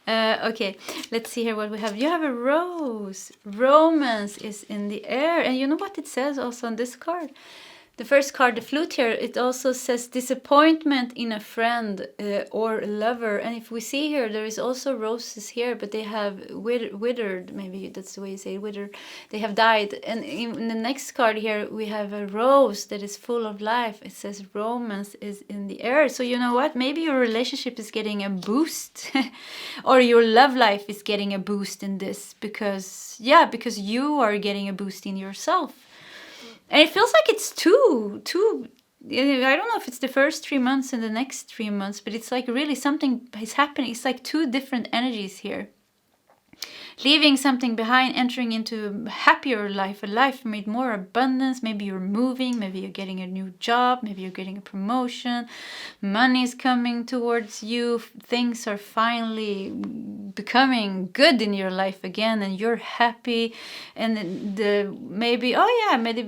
S1: Okay, let's see here what we have. You have a rose. Romance is in the air. And you know what it says also on this card? The first card, the flute here, it also says disappointment in a friend or a lover. And if we see here, there is also roses here, but they have withered, maybe that's the way you say withered. They have died. And in the next card here, we have a rose that is full of life. It says romance is in the air. So you know what? Maybe your relationship is getting a boost or your love life is getting a boost in this because you are getting a boost in yourself. And it feels like it's two. I don't know if it's the first 3 months and the next 3 months, but it's like really something is happening. It's like two different energies here. Leaving something behind, entering into a happier life, a life made more abundance. Maybe you're moving, maybe you're getting a new job, maybe you're getting a promotion, money's coming towards you, things are finally becoming good in your life again, and you're happy. And maybe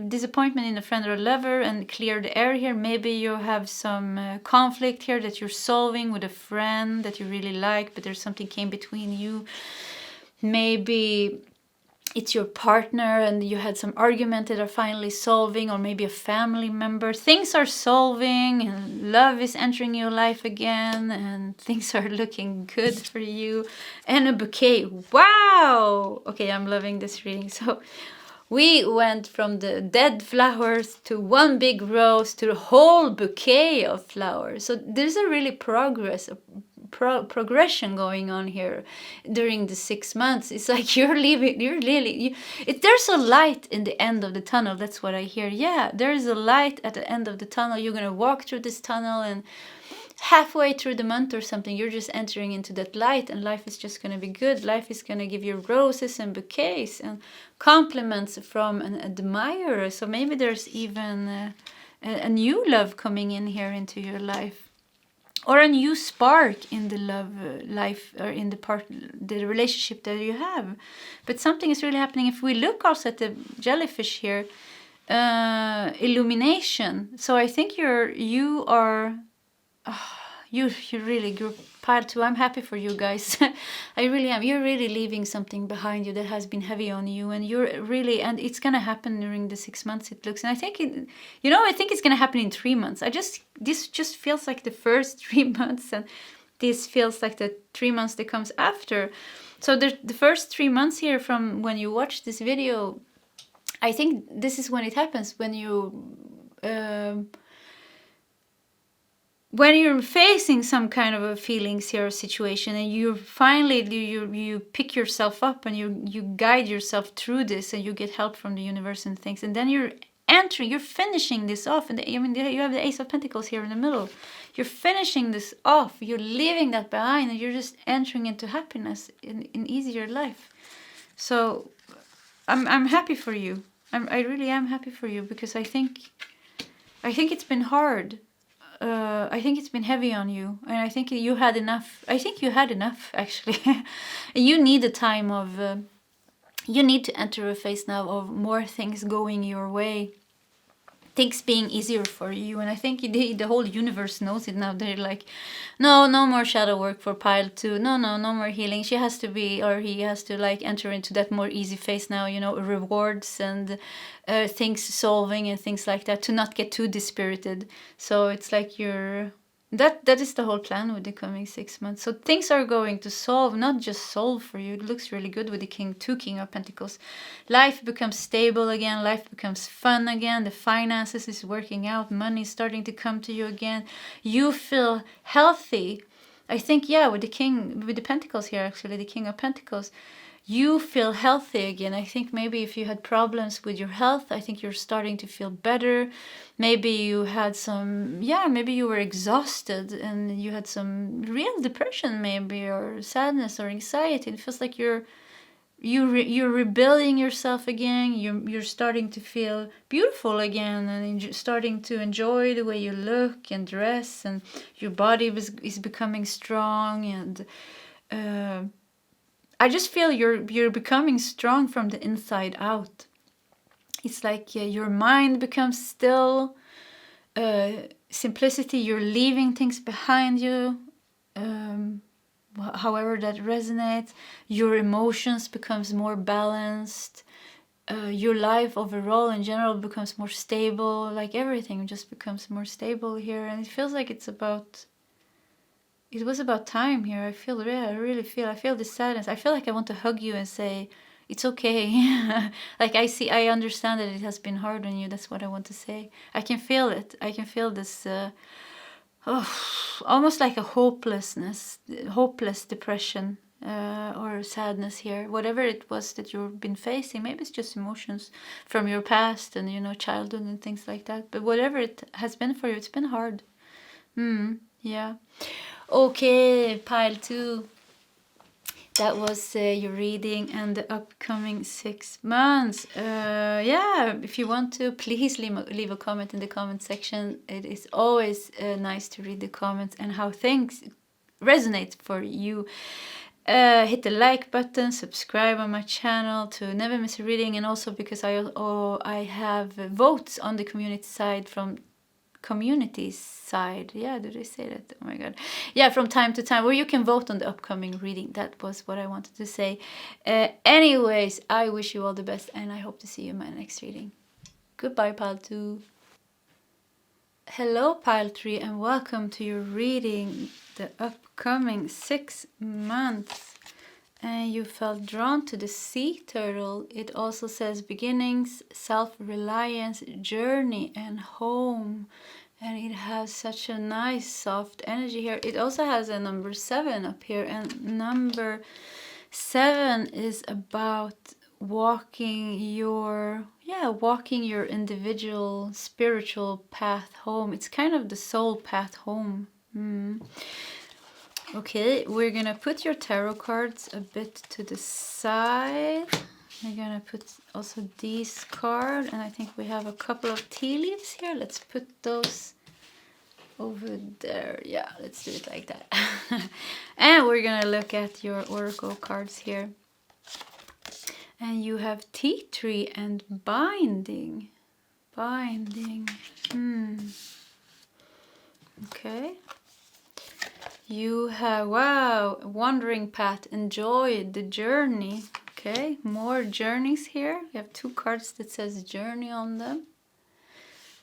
S1: disappointment in a friend or a lover, and clear the air here. Maybe you have some conflict here that you're solving with a friend that you really like, but there's something came between you. Maybe it's your partner and you had some argument that are finally solving, or maybe a family member. Things are solving and love is entering your life again and things are looking good for you. And a bouquet. Wow! Okay, I'm loving this reading. So we went from the dead flowers to one big rose to the whole bouquet of flowers. So there's a really progression going on here during the 6 months. It's like there's a light in the end of the tunnel. That's what I hear. Yeah, there is a light at the end of the tunnel. You're gonna walk through this tunnel, and halfway through the month or something, you're just entering into that light, and life is just gonna be good. Life is gonna give you roses and bouquets and compliments from an admirer. So maybe there's even a new love coming in here into your life, or a new spark in the love life, or in the relationship that you have. But something is really happening. If we look also at the jellyfish here, illumination. So I think you really grew pile 2. I'm happy for you guys. I really am. You're really leaving something behind you that has been heavy on you, and and it's gonna happen during the 6 months, it looks. And I think I think it's gonna happen in 3 months. This just feels like the first 3 months, and this feels like the 3 months that comes after. So the first 3 months here from when you watch this video, I think this is when it happens, when you're facing some kind of a feelings here or situation, and you finally you pick yourself up and you guide yourself through this, and you get help from the universe and things, and then you're finishing this off. And you have the Ace of Pentacles here in the middle. You're finishing this off. You're leaving that behind, and you're just entering into happiness in easier life. So I'm happy for you. I really am happy for you, because I think it's been hard. I think it's been heavy on you, and I think you had enough. I think you had enough, actually. You need a time of. You need to enter a phase now of more things going your way, things being easier for you. And I think the whole universe knows it now. They're like, no more shadow work for pile 2. No more healing. She has to be, or he has to enter into that more easy phase now, rewards and things solving and things like that, to not get too dispirited. So it's like that is the whole plan with the coming 6 months. So things are going to solve, not just solve for you. It looks really good with the King of Pentacles. Life becomes stable again. Life becomes fun again. The finances is working out. Money is starting to come to you again. You feel healthy. I think, yeah, with the Pentacles here, actually, the King of Pentacles, you feel healthy again. I think maybe if you had problems with your health, I think you're starting to feel better. Maybe you had some, maybe you were exhausted and you had some real depression maybe, or sadness or anxiety. It feels like you're rebuilding yourself again. You're starting to feel beautiful again, and starting to enjoy the way you look and dress, and your body is becoming strong. And I just feel you're becoming strong from the inside out. It's like your mind becomes still. Simplicity, you're leaving things behind you. However that resonates. Your emotions becomes more balanced. Your life overall in general becomes more stable. Like everything just becomes more stable here. And it feels like it was about time here. I feel the sadness. I feel like I want to hug you and say, it's okay. Like I understand that it has been hard on you. That's what I want to say. I can feel it. I can feel this, almost like a hopeless depression or sadness here. Whatever it was that you've been facing, maybe it's just emotions from your past and, childhood and things like that. But whatever it has been for you, it's been hard. Yeah. Okay, pile 2. That was your reading and the upcoming 6 months. If you want to, please leave a comment in the comment section. It is always nice to read the comments and how things resonate for you. Hit the like button, subscribe on my channel to never miss a reading, and also because I have votes on the community side yeah, did I say that? Oh my god. Yeah, from time to time, where you can vote on the upcoming reading. That was what I wanted to say. Anyways, I wish you all the best, and I hope to see you in my next reading. Goodbye, pile 2. Hello, pile 3, and welcome to your reading, the upcoming 6 months. And you felt drawn to the sea turtle. It also says beginnings, self-reliance, journey, and home. And it has such a nice soft energy here. It also has a number 7 up here. And number 7 is about walking your individual spiritual path home. It's kind of the soul path home. Okay, we're gonna put your tarot cards a bit to the side. We're gonna put also these cards, and I think we have a couple of tea leaves here. Let's put those over there. Yeah, let's do it like that. And we're gonna look at your oracle cards here. And you have tea tree and binding. Okay. You have, wow, wandering path, enjoy the journey. Okay, more journeys here. We have 2 cards that says journey on them.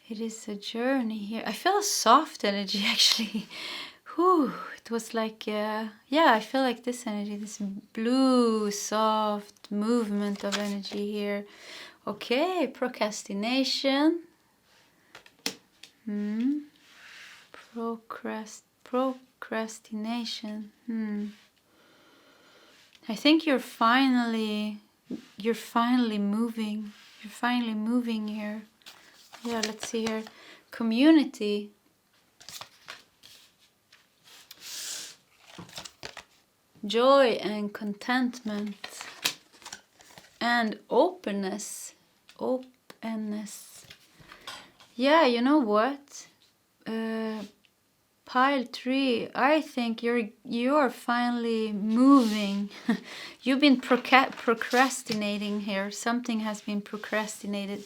S1: It is a journey here. I feel a soft energy actually. Whew, it was like, I feel like this energy, this blue, soft movement of energy here. Okay, procrastination. Procrastination. I think you're finally moving. You're finally moving here. Yeah, let's see here. Community. Joy and contentment. And openness. Yeah, you know what? Pile 3, I think you're finally moving. You've been procrastinating here. Something has been procrastinated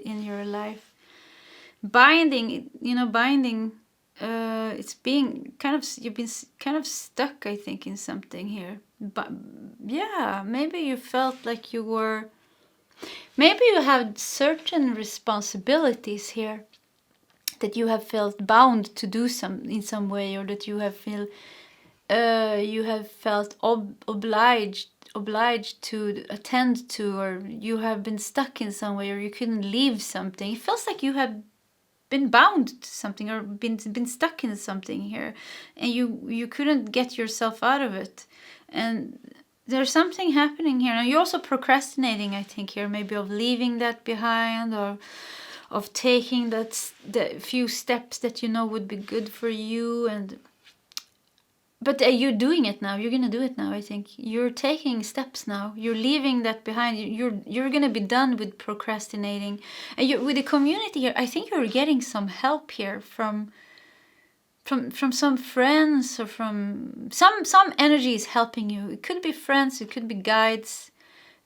S1: in your life. Binding. It's being you've been kind of stuck, I think, in something here. But yeah, maybe you felt like maybe you had certain responsibilities here that you have felt bound to do in some way, or that you have felt obliged to attend to, or you have been stuck in some way, or you couldn't leave something. It feels like you have been bound to something, or been stuck in something here, and you couldn't get yourself out of it. And there's something happening here. And you're also procrastinating, I think, here, maybe of leaving that behind, or of taking the few steps that you know would be good for you. But you're doing it now. You're gonna do it now. I think you're taking steps now. You're leaving that behind. You're gonna be done with procrastinating. And with the community here, I think you're getting some help here from some friends, or from some energy is helping you. It could be friends. It could be guides.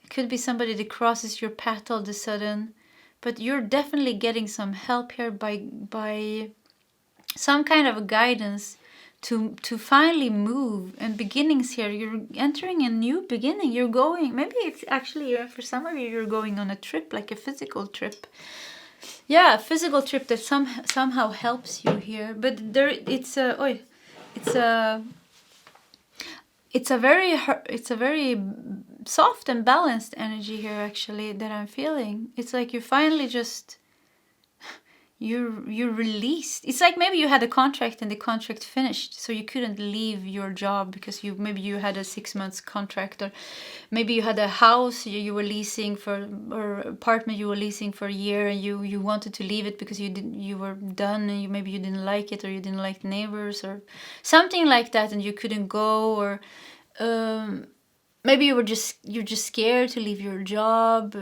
S1: It could be somebody that crosses your path all of a sudden. But you're definitely getting some help here by some kind of a guidance to finally move, and beginnings here. You're entering a new beginning. You're going, maybe it's actually, for some of you, you're going on a trip, like a physical trip. Yeah, a physical trip that somehow helps you here. But it's a very soft and balanced energy here, actually, that I'm feeling. It's like you finally just you're released. It's like maybe you had a contract and the contract finished, so you couldn't leave your job because maybe you had a 6 months contract, or maybe you had a house you were leasing for, or apartment you were leasing for a year, and you wanted to leave it because you were done, and maybe you didn't like it, or you didn't like the neighbors or something like that, and you couldn't go, or maybe you're just scared to leave your job.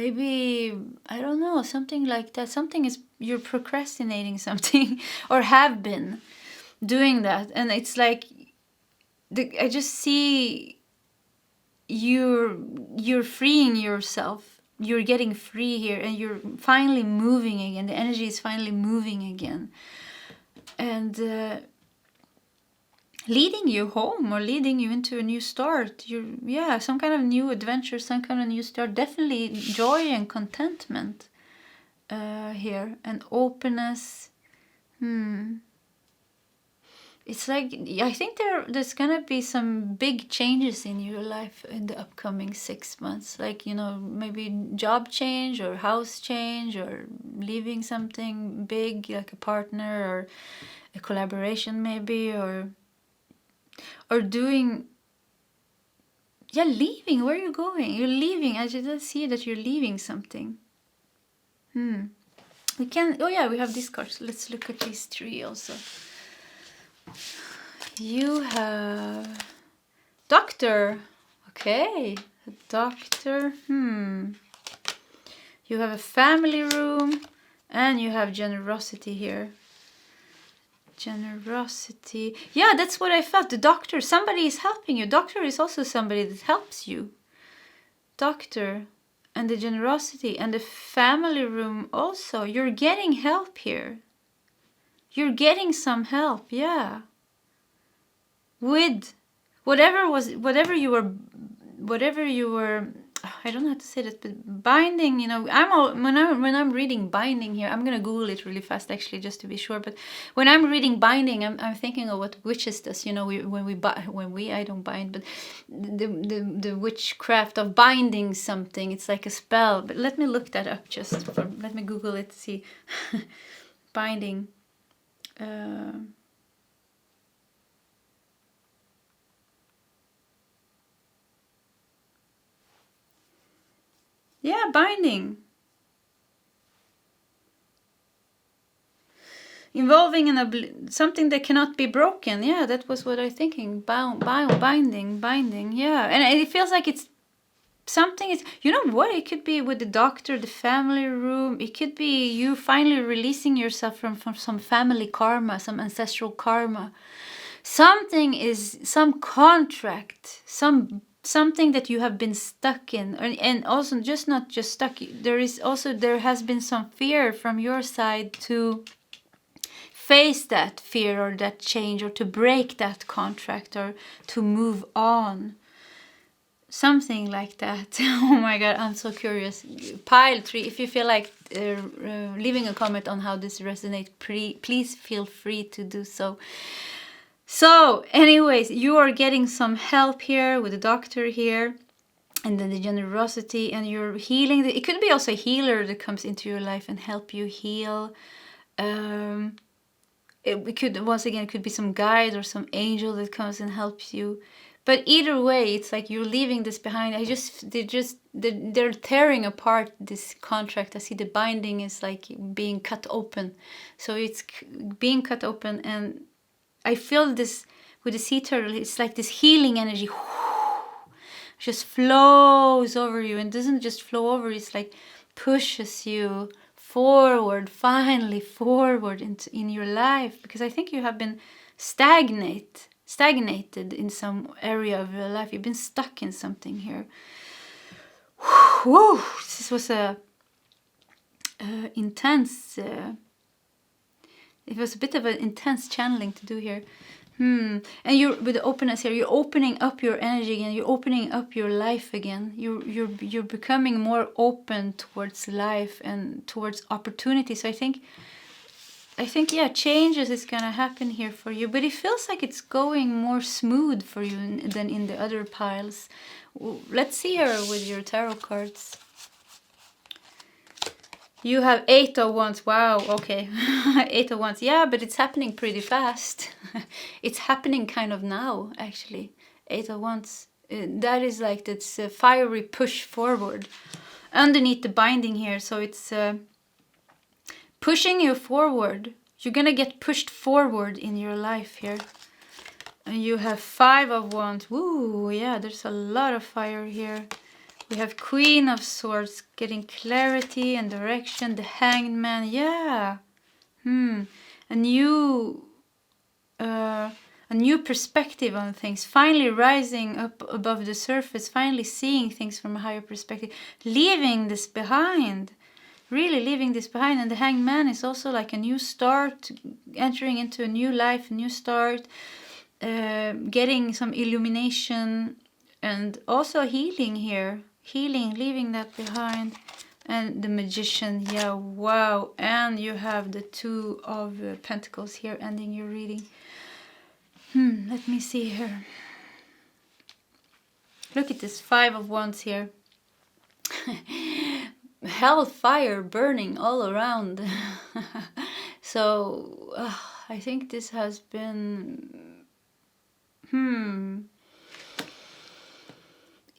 S1: Maybe, I don't know, something like that. You're procrastinating something, or have been doing that. And it's like, I just see you're freeing yourself. You're getting free here, and you're finally moving again. The energy is finally moving again. And leading you home, or leading you into a new start. Some kind of new adventure, some kind of new start. Definitely joy and contentment here, and openness. It's like, I think there's gonna be some big changes in your life in the upcoming 6 months. Like, maybe job change, or house change, or leaving something big, like a partner, or a collaboration maybe, or doing, leaving. Where are you going? You're leaving. I just see that you're leaving something. We have these cards. Let's look at these three also. You have Doctor. Okay, a doctor. You have a family room, and you have generosity here. Generosity. Yeah, that's what I felt. The doctor, somebody is helping you. Doctor is also somebody that helps you. Doctor, and the generosity, and the family room also. You're getting help here. You're getting some help, yeah. With whatever you were, I don't know how to say that, but binding, when I'm reading binding here, I'm gonna Google it really fast actually, just to be sure. But when I'm reading binding, I'm thinking of what witches does. I don't bind, but the witchcraft of binding something. It's like a spell. But let me look that up. Let me Google it. See, binding. Yeah, binding. Involving something that cannot be broken. Yeah, that was what I was thinking. Binding. Yeah, and it feels like it's something. You know what? It could be with the doctor, the family room. It could be you finally releasing yourself from some family karma, some ancestral karma. Something is some contract, something that you have been stuck in, and also not just stuck. There has been some fear from your side to face that fear, or that change, or to break that contract, or to move on. Something like that. Oh my god, I'm so curious. Pile 3, if you feel like leaving a comment on how this resonates, please feel free to do so. So anyways, you are getting some help here with the doctor here, and then the generosity, and you're healing. It could be also a healer that comes into your life and help you heal. It could, once again, it could be some guide or some angel that comes and helps you. But either way, it's like you're leaving this behind. They're tearing apart this contract. I see the binding is like being cut open. So it's being cut open, and I feel this with the sea turtle. It's like this healing energy just flows over you, and doesn't just flow over. It's like pushes you forward, finally forward in your life, because I think you have been stagnated in some area of your life. You've been stuck in something here. Whew, this was a intense. It was a bit of an intense channeling to do here. And you're with the openness here. You're opening up your energy again. You're opening up your life again. You're becoming more open towards life and towards opportunity. So I think yeah, changes is gonna happen here for you. But it feels like it's going more smooth for you than in the other piles. Let's see here with your tarot cards. You have 8 of Wands. Wow, okay. 8 of Wands. Yeah, but it's happening pretty fast. It's happening kind of now, actually. 8 of Wands. That is like, that's a fiery push forward. Underneath the binding here, so it's pushing you forward. You're gonna get pushed forward in your life here. And you have 5 of Wands. Woo, yeah, there's a lot of fire here. We have Queen of Swords, getting clarity and direction. The Hanged Man, yeah. A new perspective on things. Finally rising up above the surface. Finally seeing things from a higher perspective. Leaving this behind. Really leaving this behind. And the Hanged Man is also like a new start. Entering into a new life, a new start. Getting some illumination. And also healing here. Healing, leaving that behind. And the Magician, yeah, wow. And you have the 2 of Pentacles here ending your reading. Let me see here. Look at this 5 of Wands here. Hellfire burning all around. So I think this has been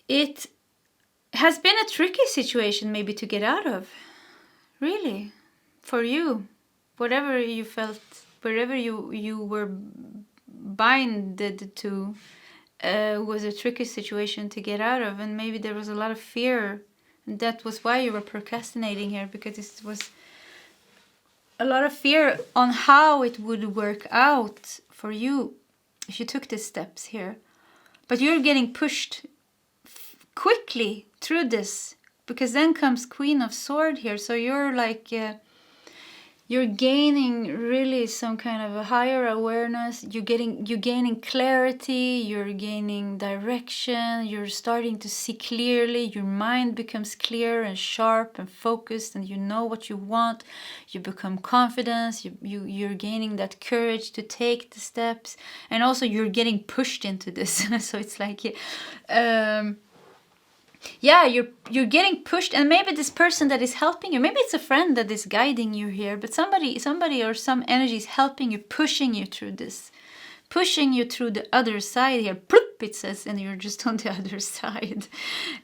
S1: it has been a tricky situation maybe to get out of, really, for you. Whatever you felt, wherever you were binded to, was a tricky situation to get out of, and maybe there was a lot of fear, and that was why you were procrastinating here, because it was a lot of fear on how it would work out for you if you took the steps here. But you're getting pushed quickly through this, because then comes Queen of Swords here. So you're like you're gaining really some kind of a higher awareness. You're gaining clarity, you're gaining direction, you're starting to see clearly. Your mind becomes clear and sharp and focused, and you know what you want. You become confident. You're gaining that courage to take the steps, and also you're getting pushed into this. So it's like yeah, you're getting pushed, and maybe this person that is helping you, maybe it's a friend that is guiding you here, but somebody or some energy is helping you, pushing you through this, pushing you through the other side here. Ploop, it says, and you're just on the other side.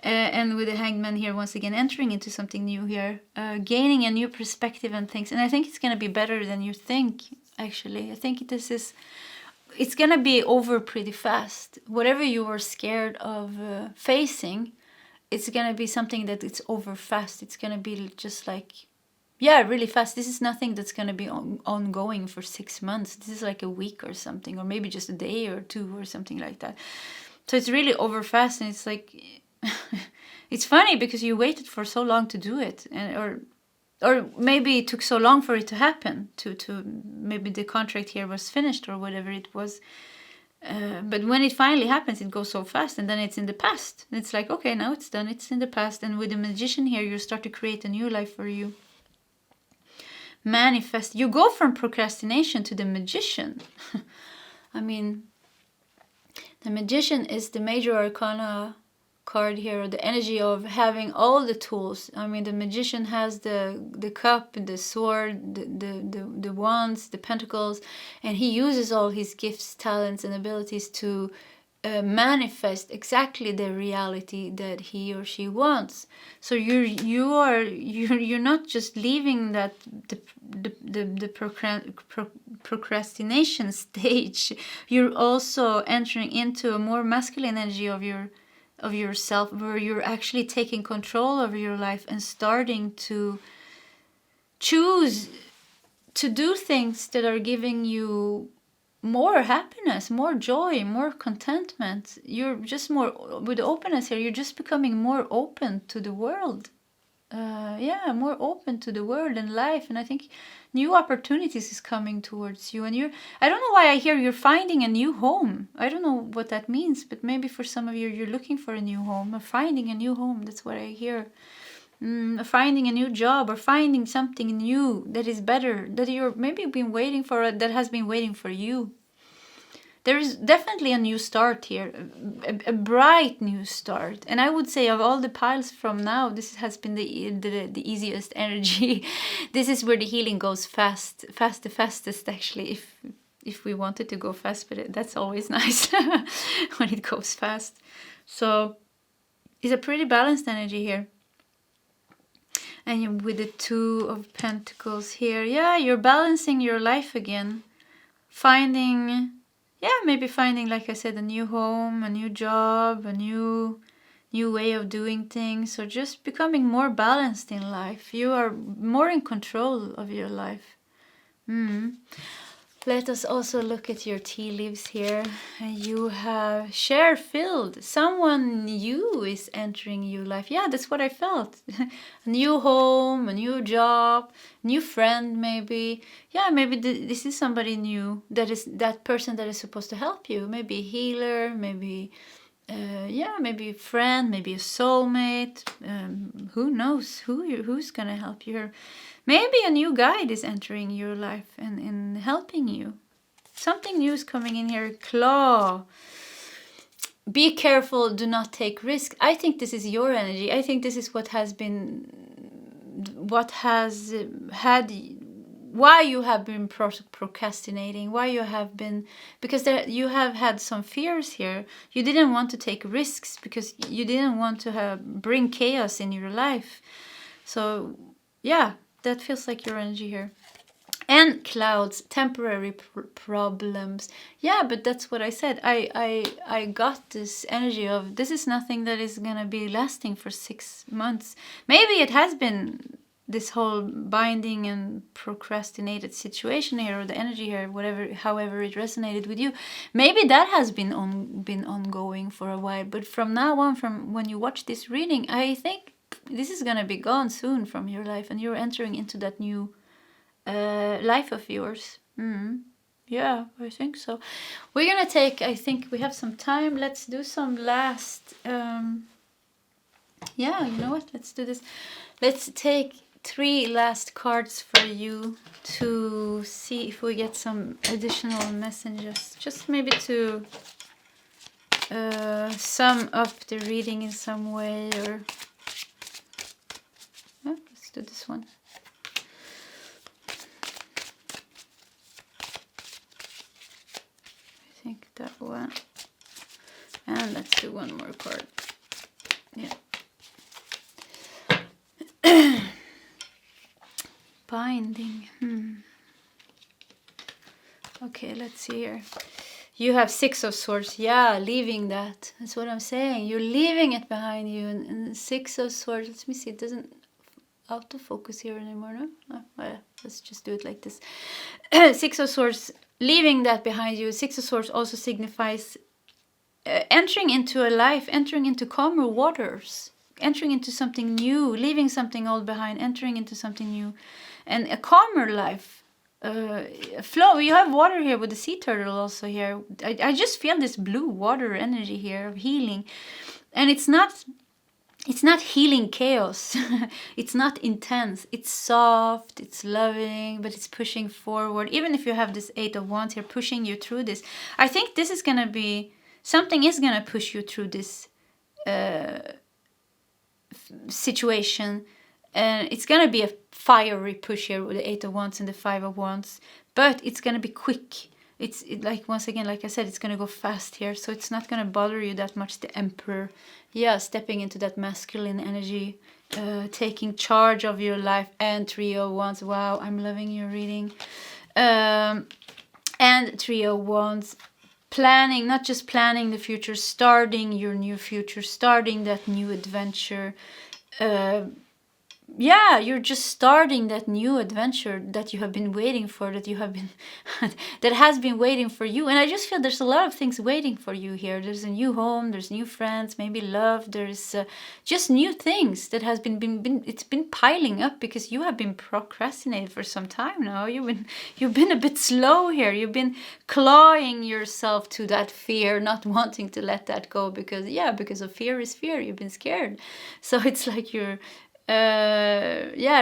S1: And with the Hanged Man here, once again, entering into something new here, gaining a new perspective on things. And I think it's going to be better than you think, actually. I think it's going to be over pretty fast. Whatever you were scared of facing, it's going to be something that it's over fast. It's going to be just like, yeah, really fast. This is nothing that's going to be ongoing for 6 months. This is like a week or something, or maybe just a day or 2 or something like that. So it's really over fast, and it's like, it's funny because you waited for so long to do it, and or maybe it took so long for it to happen, to maybe the contract here was finished or whatever it was. But when it finally happens, it goes so fast, and then it's in the past. It's like, okay, now it's done, it's in the past. And with the magician here, you start to create a new life for you. Manifest. You go from procrastination to the magician. I mean, the magician is the major arcana card here, the energy of having all the tools. I mean, the magician has the cup, the sword, the wands, the pentacles, and he uses all his gifts, talents, and abilities to manifest exactly the reality that he or she wants. So you're not just leaving that the procrastination stage. You're also entering into a more masculine energy of yourself, where you're actually taking control of your life and starting to choose to do things that are giving you more happiness, more joy, more contentment. You're just more, with openness here, you're just becoming more open to the world. More open to the world and life. And I think new opportunities is coming towards you. And I don't know why I hear you're finding a new home. I don't know what that means, but maybe for some of you, you're looking for a new home, or finding a new home. That's what I hear. Finding a new job, or finding something new that is better, that you're maybe been waiting for, that has been waiting for you. There is definitely a new start here, a bright new start. And I would say, of all the piles from now, this has been the easiest energy. This is where the healing goes the fastest actually, if we wanted to go fast, but that's always nice when it goes fast. So it's a pretty balanced energy here. And with the Two of Pentacles here, you're balancing your life again. Maybe finding, like I said, a new home, a new job, a new way of doing things, or just becoming more balanced in life. You are more in control of your life. Let us also look at your tea leaves here. You have share filled. Someone new is entering your life. Yeah, that's what I felt. A new home, a new job, new friend maybe. Yeah, maybe this is somebody new. That person that is supposed to help you. Maybe a healer, maybe maybe a friend, maybe a soulmate. Who knows who's gonna help you? Maybe a new guide is entering your life and helping you. Something new is coming in here. Claw. Be careful, do not take risk. I think this is your energy. I think this is why you have been procrastinating, because you have had some fears here. You didn't want to take risks because you didn't want to bring chaos in your life. So yeah, that feels like your energy here. And clouds, temporary problems. Yeah, but that's what I said. I got this energy of, this is nothing that is gonna be lasting for 6 months. Maybe it has been this whole binding and procrastinated situation here, or the energy here, however it resonated with you. Maybe that has been ongoing for a while. But from now on, from when you watch this reading, I think this is gonna be gone soon from your life, and you're entering into that new life of yours. Yeah, I think so. We're gonna take, I think we have some time. Let's do some last. You know what? Let's do this. Let's take 3 last cards for you to see if we get some additional messages. Just maybe to sum up the reading in some way, or let's do this one. I think that one. And let's do one more card. Yeah. Binding. Okay, let's see here. You have 6 of Swords. Yeah, leaving that. That's what I'm saying. You're leaving it behind you. And 6 of Swords. Let me see. It doesn't autofocus here anymore, no? Oh, well, let's just do it like this. 6 of Swords. Leaving that behind you. 6 of Swords also signifies entering into a life, entering into calmer waters, entering into something new, leaving something old behind, entering into something new, and a calmer life. flow. You have water here with the sea turtle also here. I just feel this blue water energy here of healing, and it's not healing chaos. It's not intense. It's soft, it's loving, but it's pushing forward. Even if you have this 8 of Wands here pushing you through this, I think this is gonna be, something is gonna push you through this situation. And it's gonna be a fiery push here with the 8 of Wands and the 5 of Wands, but it's gonna be quick. It's like, once again, like I said, it's gonna go fast here, so it's not gonna bother you that much. The Emperor, yeah, stepping into that masculine energy, taking charge of your life, and 3 of Wands. Wow, I'm loving your reading. And 3 of Wands, planning, not just planning the future, starting your new future, starting that new adventure. Yeah, you're just starting that new adventure that you have been waiting for, that you have been that has been waiting for you. And I just feel there's a lot of things waiting for you here. There's a new home, there's new friends, maybe love, there's just new things that has been it's been piling up because you have been procrastinating for some time now. You've been a bit slow here. You've been clawing yourself to that fear, not wanting to let that go, because of fear is fear. You've been scared. So it's like you're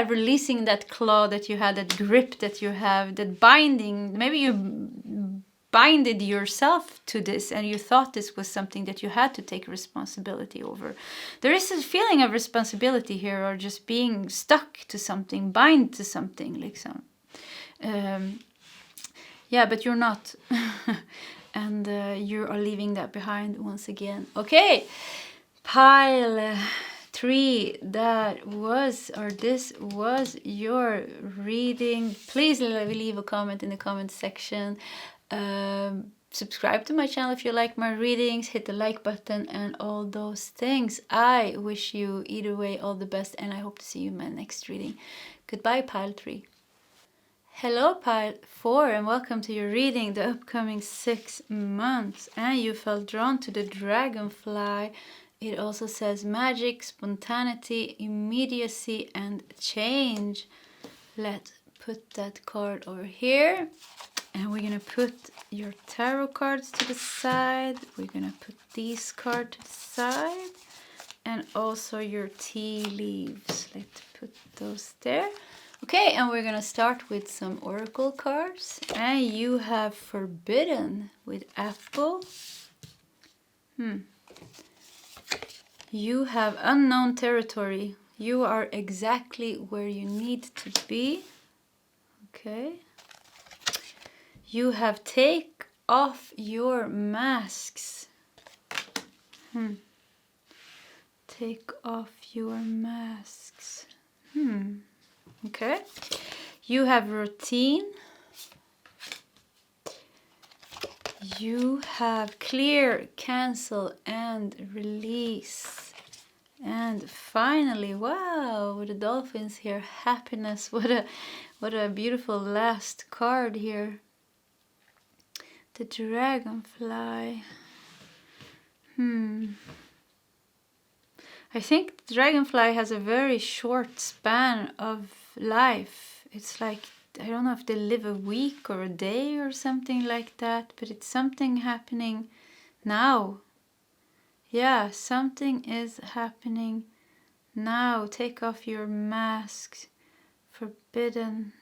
S1: releasing that claw that you had, that grip that you have, that binding. Maybe you binded yourself to this and you thought this was something that you had to take responsibility over. There is a feeling of responsibility here, or just being stuck to something, bind to something, like some. But you're not. And you are leaving that behind once again. Okay, pile 3, this was your reading. Please leave a comment in the comment section. Subscribe to my channel if you like my readings. Hit the like button and all those things. I wish you either way all the best, and I hope to see you in my next reading. Goodbye, pile 3. Hello, pile 4, and welcome to your reading, the upcoming 6 months. And you felt drawn to the Dragonfly. It also says magic, spontaneity, immediacy, and change. Let's put that card over here. And we're going to put your tarot cards to the side. We're going to put these cards to the side. And also your tea leaves. Let's put those there. Okay, and we're going to start with some oracle cards. And you have Forbidden with Apple. You have Unknown Territory. You are exactly where you need to be. Okay. You have Take Off Your Masks. Take off your masks. Okay. You have Routine. You have Clear, Cancel, and Release. And finally, wow, with the dolphins here, Happiness. What a beautiful last card here. The Dragonfly. I think the Dragonfly has a very short span of life. It's like, I don't know if they live a week or a day or something like that, but it's something happening now. Yeah, something is happening now. Take off your mask. Forbidden.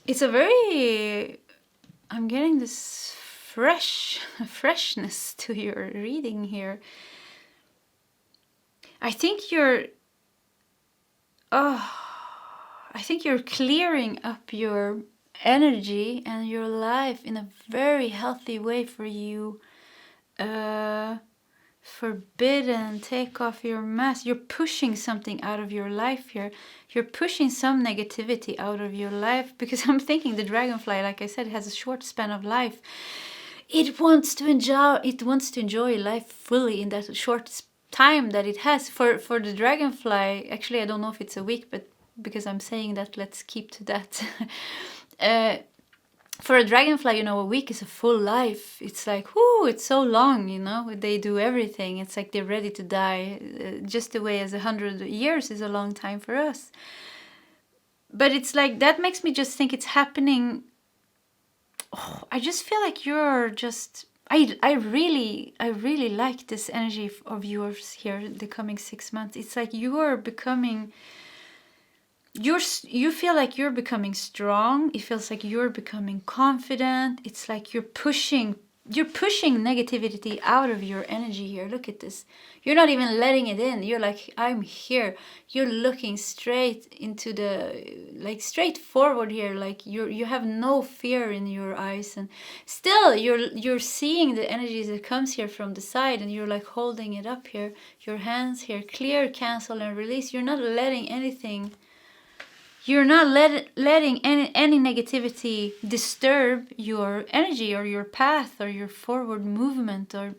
S1: It's a very... I'm getting this freshness to your reading here. I think you're clearing up your energy and your life in a very healthy way for you. Forbidden, take off your mask. You're pushing something out of your life here. You're pushing some negativity out of your life, because I'm thinking the Dragonfly, like I said, has a short span of life. It wants to enjoy life fully in that short time that it has. For the Dragonfly, actually I don't know if it's a week, but because I'm saying that, let's keep to that. For a Dragonfly, a week is a full life. It's like, whoo, it's so long, They do everything. It's like they're ready to die, just the way as 100 years is a long time for us. but it's like that makes me just think it's happening. Oh, I just feel like you're just. I really like this energy of yours here the coming 6 months. It's like you are becoming. You feel like you're becoming strong. It feels like you're becoming confident. It's like you're pushing negativity out of your energy here. Look at this. You're not even letting it in. You're like, I'm here. You're looking straight into the, straight forward here. Like you have no fear in your eyes, and still you're seeing the energies that comes here from the side, and you're like holding it up here. Your hands here, clear, cancel, and release. You're not letting anything. You're not letting any negativity disturb your energy or your path or your forward movement. Or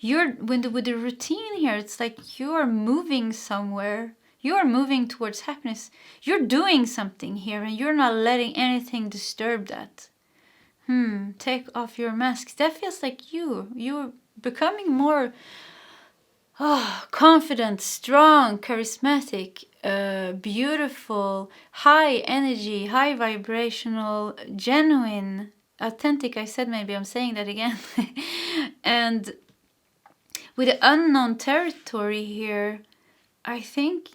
S1: with the routine here, it's like you are moving somewhere. You are moving towards happiness. You're doing something here, and you're not letting anything disturb that. Take off your masks. That feels like you're becoming more confident, strong, charismatic, beautiful, high energy, high vibrational, genuine, authentic. I said maybe I'm saying that again. And with the unknown territory here, I think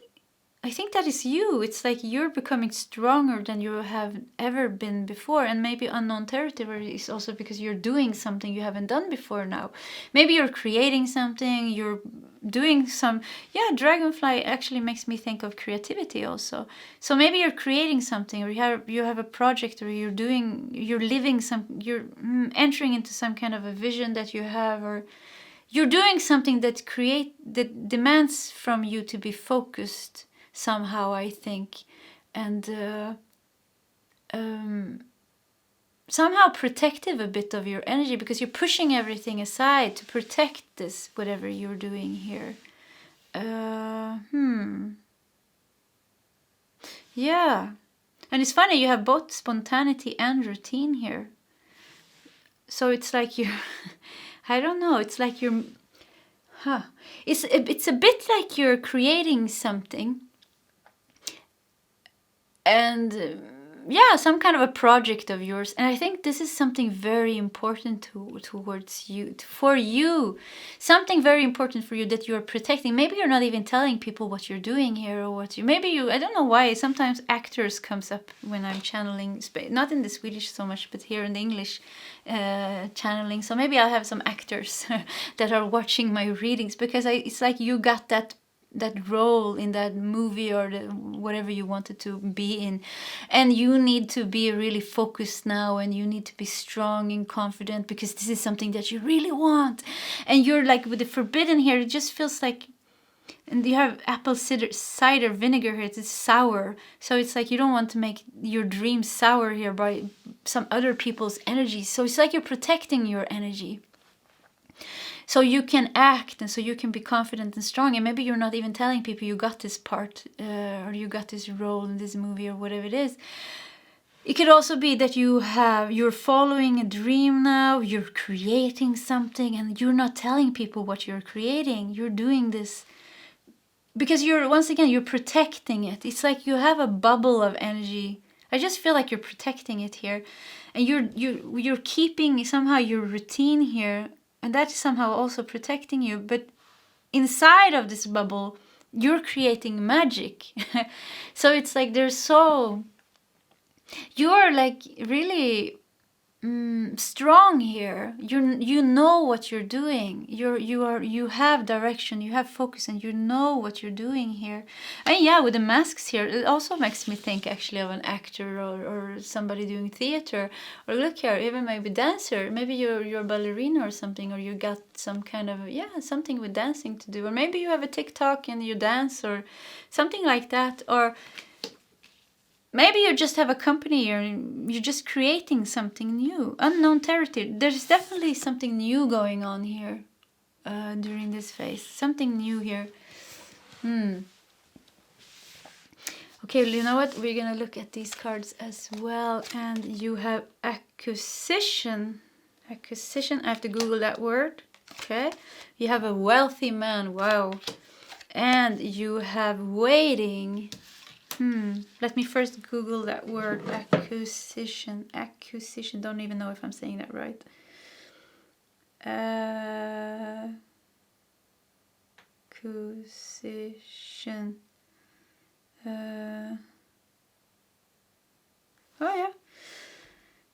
S1: that is you. It's like you're becoming stronger than you have ever been before. And maybe unknown territory is also because you're doing something you haven't done before now. Maybe you're creating something, you're doing some... Yeah, Dragonfly actually makes me think of creativity also. So maybe you're creating something, or you have a project, or you're entering into some kind of a vision that you have, or you're doing something that demands from you to be focused somehow, I think, and somehow protective a bit of your energy, because you're pushing everything aside to protect this, whatever you're doing here. Yeah. And it's funny, you have both spontaneity and routine here. So it's like you're... I don't know, it's like you're... It's a bit like you're creating something. And some kind of a project of yours. And I think this is something very important towards you, for you. Something very important for you that you're protecting. Maybe you're not even telling people what you're doing here, or I don't know why. Sometimes actors comes up when I'm channeling, not in the Swedish so much, but here in the English channeling. So maybe I'll have some actors that are watching my readings, because it's like you got that role in that movie, or whatever you wanted to be in, and you need to be really focused now, and you need to be strong and confident, because this is something that you really want. And you're like, with the forbidden here, it just feels like, and you have apple cider vinegar here, it's sour, so it's like you don't want to make your dreams sour here by some other people's energy. So it's like you're protecting your energy, so you can act, and so you can be confident and strong. And maybe you're not even telling people you got this part, or you got this role in this movie, or whatever it is. It could also be that you're following a dream now, you're creating something, and you're not telling people what you're creating. You're doing this because you're protecting it. It's like you have a bubble of energy. I just feel like you're protecting it here, and you're keeping somehow your routine here. And that is somehow also protecting you. But inside of this bubble, you're creating magic. So it's like you're like really strong here. You know what you're doing. You have direction, you have focus, and you know what you're doing here. And with the masks here, it also makes me think actually of an actor, or somebody doing theater, or look here, even maybe dancer. Maybe you're a ballerina or something, or you got some kind of something with dancing to do, or maybe you have a TikTok and you dance, or something like that, or maybe you just have a company, or you're just creating something new. Unknown territory. There's definitely something new going on here during this phase. Something new here. Okay, you know what? We're going to look at these cards as well. And you have acquisition. Acquisition. I have to Google that word. Okay. You have a wealthy man. Wow. And you have waiting. Let me first Google that word, acquisition. Acquisition. Don't even know if I'm saying that right. Acquisition. Oh yeah.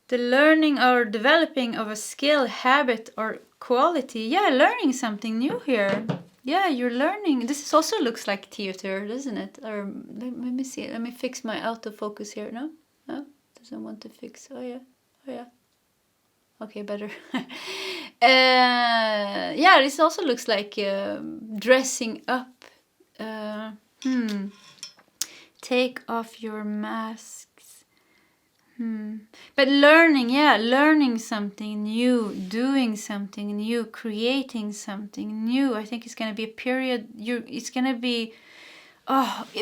S1: The learning or developing of a skill, habit, or quality. Yeah, learning something new here. Yeah, you're learning. This also looks like theater, doesn't it? Or let me see. Let me fix my autofocus here. No? No? Doesn't want to fix. Oh yeah. Oh yeah. Okay, better. Yeah, this also looks like dressing up. Take off your masks. But learning, yeah, learning something new, doing something new, creating something new. I think it's gonna be a period. It's gonna be,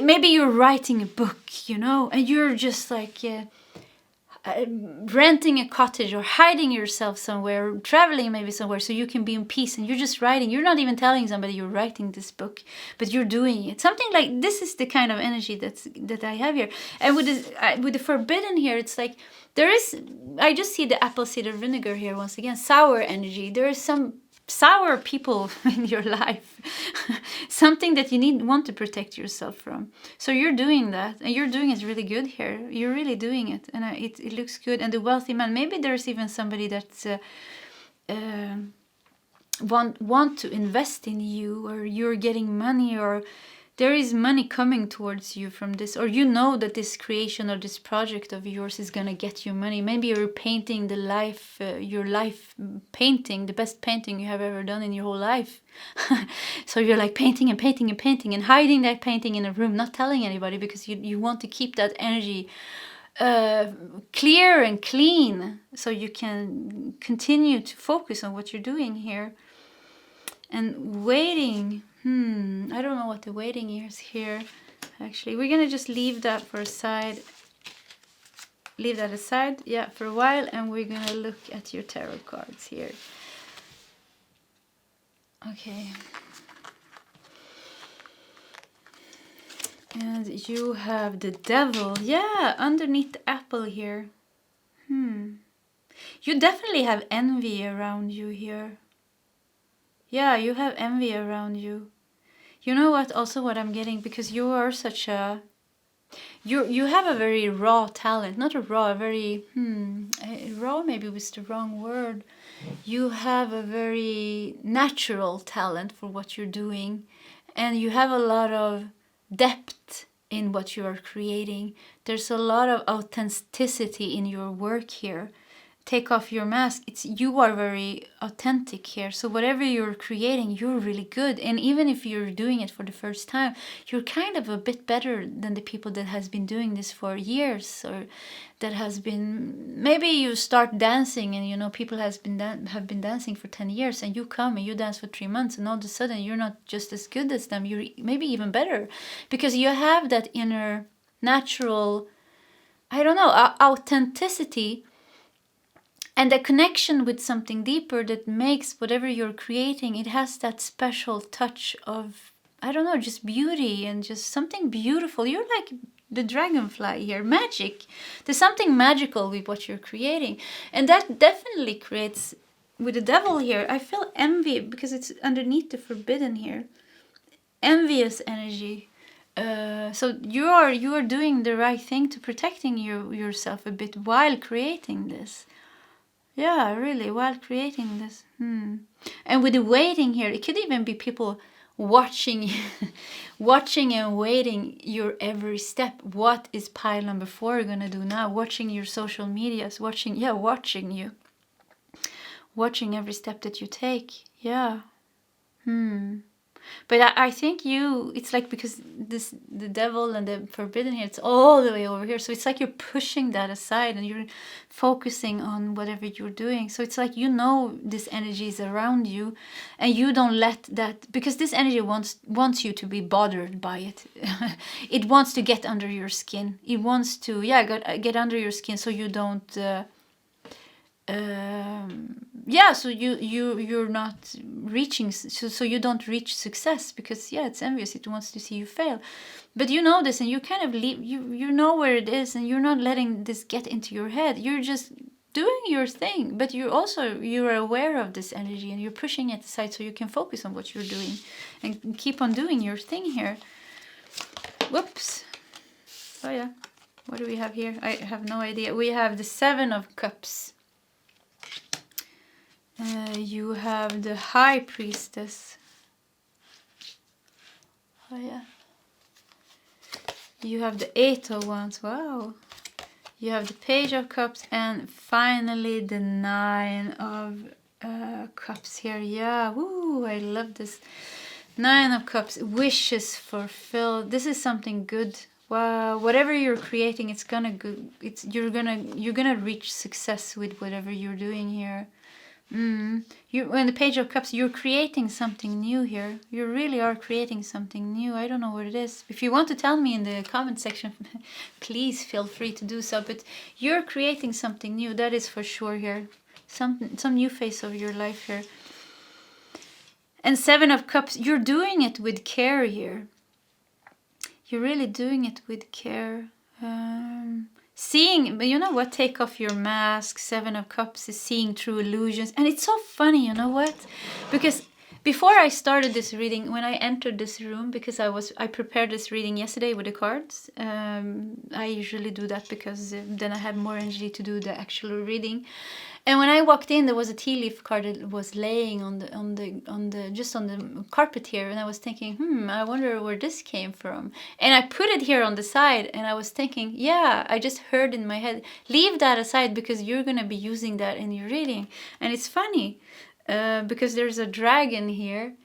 S1: maybe you're writing a book, you know, and you're just like renting a cottage or hiding yourself somewhere, or traveling maybe somewhere, so you can be in peace. And you're just writing. You're not even telling somebody you're writing this book, but you're doing it. Something like this is the kind of energy that I have here. And with the forbidden here, it's like there is. I just see the apple cider vinegar here once again. Sour energy. There is some sour people in your life. Something that you want to protect yourself from. So you're doing that, and you're doing it really good here. You're really doing it, and it looks good. And the wealthy man, maybe there's even somebody that's want to invest in you, or you're getting money, or there is money coming towards you from this, or you know that this creation or this project of yours is gonna get you money. Maybe you're painting your life painting, the best painting you have ever done in your whole life. So you're like painting and painting and painting and hiding that painting in a room, not telling anybody, because you want to keep that energy clear and clean, so you can continue to focus on what you're doing here. And waiting. I don't know what the waiting is here. Actually, we're gonna just leave that for a side. Leave that aside, yeah, for a while, and we're gonna look at your tarot cards here. Okay. And you have the devil, yeah, underneath the apple here. You definitely have envy around you here. Yeah, you have envy around you. You know what? Also, what I'm getting, because you are such a, you have a very raw talent. Not a raw, a very raw. Maybe was the wrong word. You have a very natural talent for what you're doing, and you have a lot of depth in what you are creating. There's a lot of authenticity in your work here. Take off your mask. You are very authentic here. So whatever you're creating, you're really good. And even if you're doing it for the first time, you're kind of a bit better than the people that has been doing this for years, or that has been, maybe you start dancing and you know people have been dancing for 10 years, and you come and you dance for 3 months, and all of a sudden you're not just as good as them, you're maybe even better, because you have that inner natural, I don't know, authenticity, and a connection with something deeper that makes whatever you're creating, it has that special touch of, I don't know, just beauty and just something beautiful. You're like the dragonfly here, magic. There's something magical with what you're creating. And that definitely creates, with the devil here, I feel envy, because it's underneath the forbidden here. Envious energy. So you are doing the right thing to protecting yourself a bit while creating this. Yeah, really, while creating this. And with the waiting here, it could even be people watching watching and waiting your every step. What is pile number 4 gonna do now? Watching your social medias, watching you. Watching every step that you take. Yeah. But I think it's like, because the devil and the forbidden here, it's all the way over here. So it's like you're pushing that aside and you're focusing on whatever you're doing. So it's like, you know, this energy is around you, and you don't let that, because this energy wants you to be bothered by it. It wants to get under your skin. It wants to, get under your skin, so you don't yeah, so you're not reaching, so you don't reach success because it's envious. It wants to see you fail, but you know this, and you kind of leave. You know where it is, and you're not letting this get into your head. You're just doing your thing, but you're aware of this energy, and you're pushing it aside so you can focus on what you're doing and keep on doing your thing here. Whoops. Oh yeah. What do we have here? I have no idea. We have the 7 of Cups. You have the High Priestess. Oh yeah. You have the 8 of Wands. Wow. You have the Page of Cups, and finally the 9 of Cups here. Yeah. Woo! I love this. 9 of Cups. Wishes fulfilled. This is something good. Wow, whatever you're creating, it's gonna go. You're gonna reach success with whatever you're doing here. When the Page of Cups, you're creating something new here. You really are creating something new. I don't know what it is. If you want to tell me in the comment section, please feel free to do so. But you're creating something new. That is for sure here. Some new phase of your life here. And 7 of Cups, you're doing it with care here. You're really doing it with care. Seeing, but you know what? Take off your mask. 7 of Cups is seeing through illusions. And it's so funny, you know what? Because before I started this reading, when I entered this room, because I prepared this reading yesterday with the cards. I usually do that because then I have more energy to do the actual reading. And when I walked in, there was a tea leaf card that was laying on the carpet here, and I was thinking, I wonder where this came from. And I put it here on the side, and I was thinking, I just heard in my head, leave that aside because you're gonna be using that in your reading. And it's funny because there's a dragon here,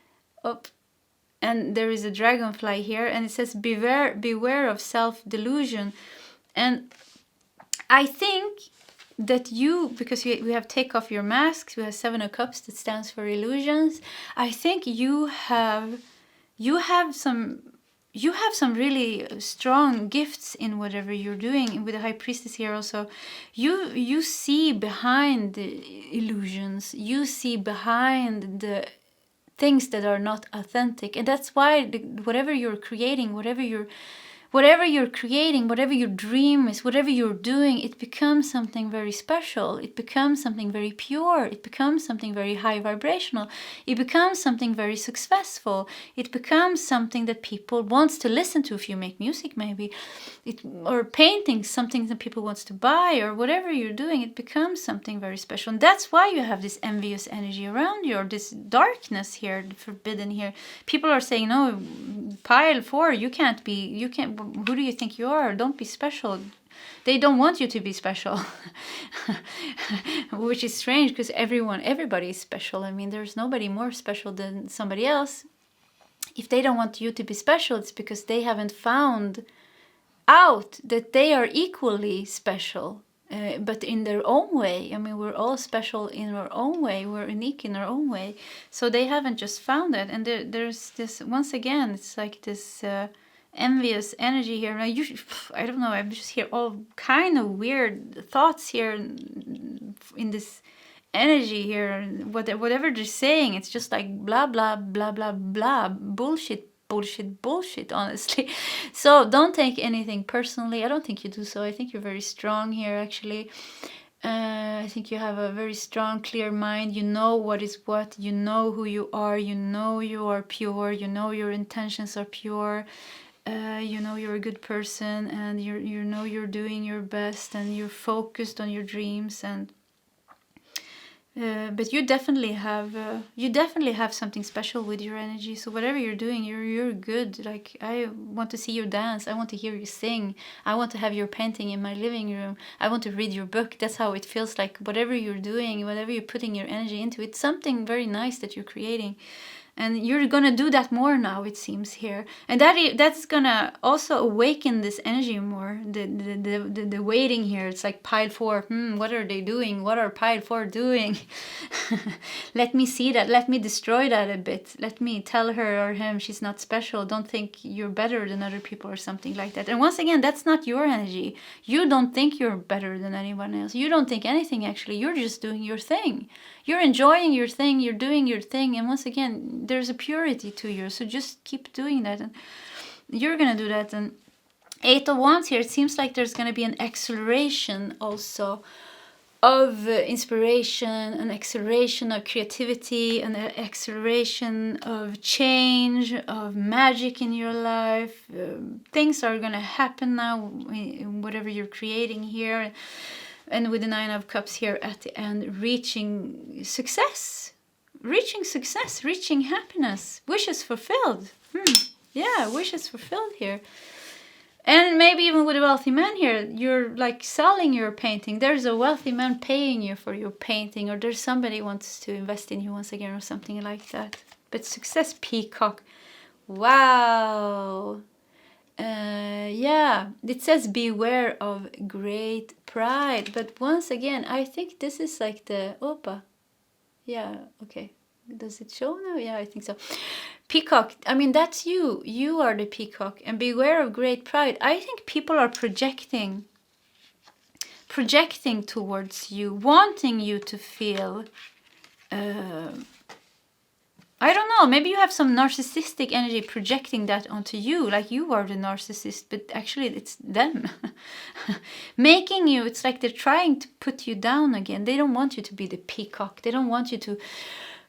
S1: and there is a dragonfly here, and it says beware of self-delusion. And I think that because we have take off your masks, we have 7 of Cups that stands for illusions. I think you have some really strong gifts in whatever you're doing. With the High Priestess here also, you see behind the illusions, you see behind the things that are not authentic, and that's why whatever you're creating, whatever your dream is, whatever you're doing, it becomes something very special. It becomes something very pure. It becomes something very high vibrational. It becomes something very successful. It becomes something that people wants to listen to if you make music, maybe. Or painting, something that people wants to buy, or whatever you're doing, it becomes something very special. And that's why you have this envious energy around you, or this darkness here, forbidden here. People are saying, no, pile 4, you can't, who do you think you are? Don't be special. They don't want you to be special. Which is strange because everybody is special. I mean, there's nobody more special than somebody else. If they don't want you to be special, it's because they haven't found out that they are equally special. But in their own way. I mean, we're all special in our own way. We're unique in our own way. So they haven't just found that. And there's this, once again, it's like this envious energy here. Now, I don't know, I just hear all kind of weird thoughts here in this energy here. Whatever they're saying, it's just like blah, blah, blah, blah, blah, bullshit, honestly. So don't take anything personally. I don't think you do so. I think you're very strong here, actually. I think you have a very strong, clear mind. You know what is what. You know who you are. You know you are pure. You know your intentions are pure. You know you're a good person, and you know you're doing your best, and you're focused on your dreams. And but you definitely have something special with your energy. So whatever you're doing, you're good. Like, I want to see you dance. I want to hear you sing. I want to have your painting in my living room. I want to read your book. That's how it feels like. Whatever you're doing, whatever you're putting your energy into, it's something very nice that you're creating. And you're gonna do that more now, it seems here, and that's gonna also awaken this energy more. The waiting here, it's like pile 4. What are they doing? What are pile 4 doing? Let me see that. Let me destroy that a bit. Let me tell her or him she's not special. Don't think you're better than other people or something like that. And once again, that's not your energy. You don't think you're better than anyone else. You don't think anything, actually. You're just doing your thing. You're enjoying your thing. You're doing your thing. And once again, there's a purity to you. So just keep doing that. And you're going to do that. And 8 of Wands here, it seems like there's going to be an acceleration also of inspiration, an acceleration of creativity, an acceleration of change, of magic in your life. Things are going to happen now in whatever you're creating here. And with the 9 of Cups here at the end, reaching success, reaching happiness, wishes fulfilled. Yeah, wishes fulfilled here. And maybe even with a wealthy man here, you're like selling your painting. There's a wealthy man paying you for your painting, or there's somebody who wants to invest in you once again or something like that. But success, Peacock. Wow. Yeah, it says beware of great pride. But once again, I think this is like the Opa. Yeah, okay. Does it show now? Yeah, I think so. Peacock, I mean, that's you. You are the peacock. And beware of great pride. I think people are projecting towards you, wanting you to feel... I don't know, maybe you have some narcissistic energy projecting that onto you, like you are the narcissist, but actually it's them. Making you, it's like they're trying to put you down again. They don't want you to be the peacock. They don't want you to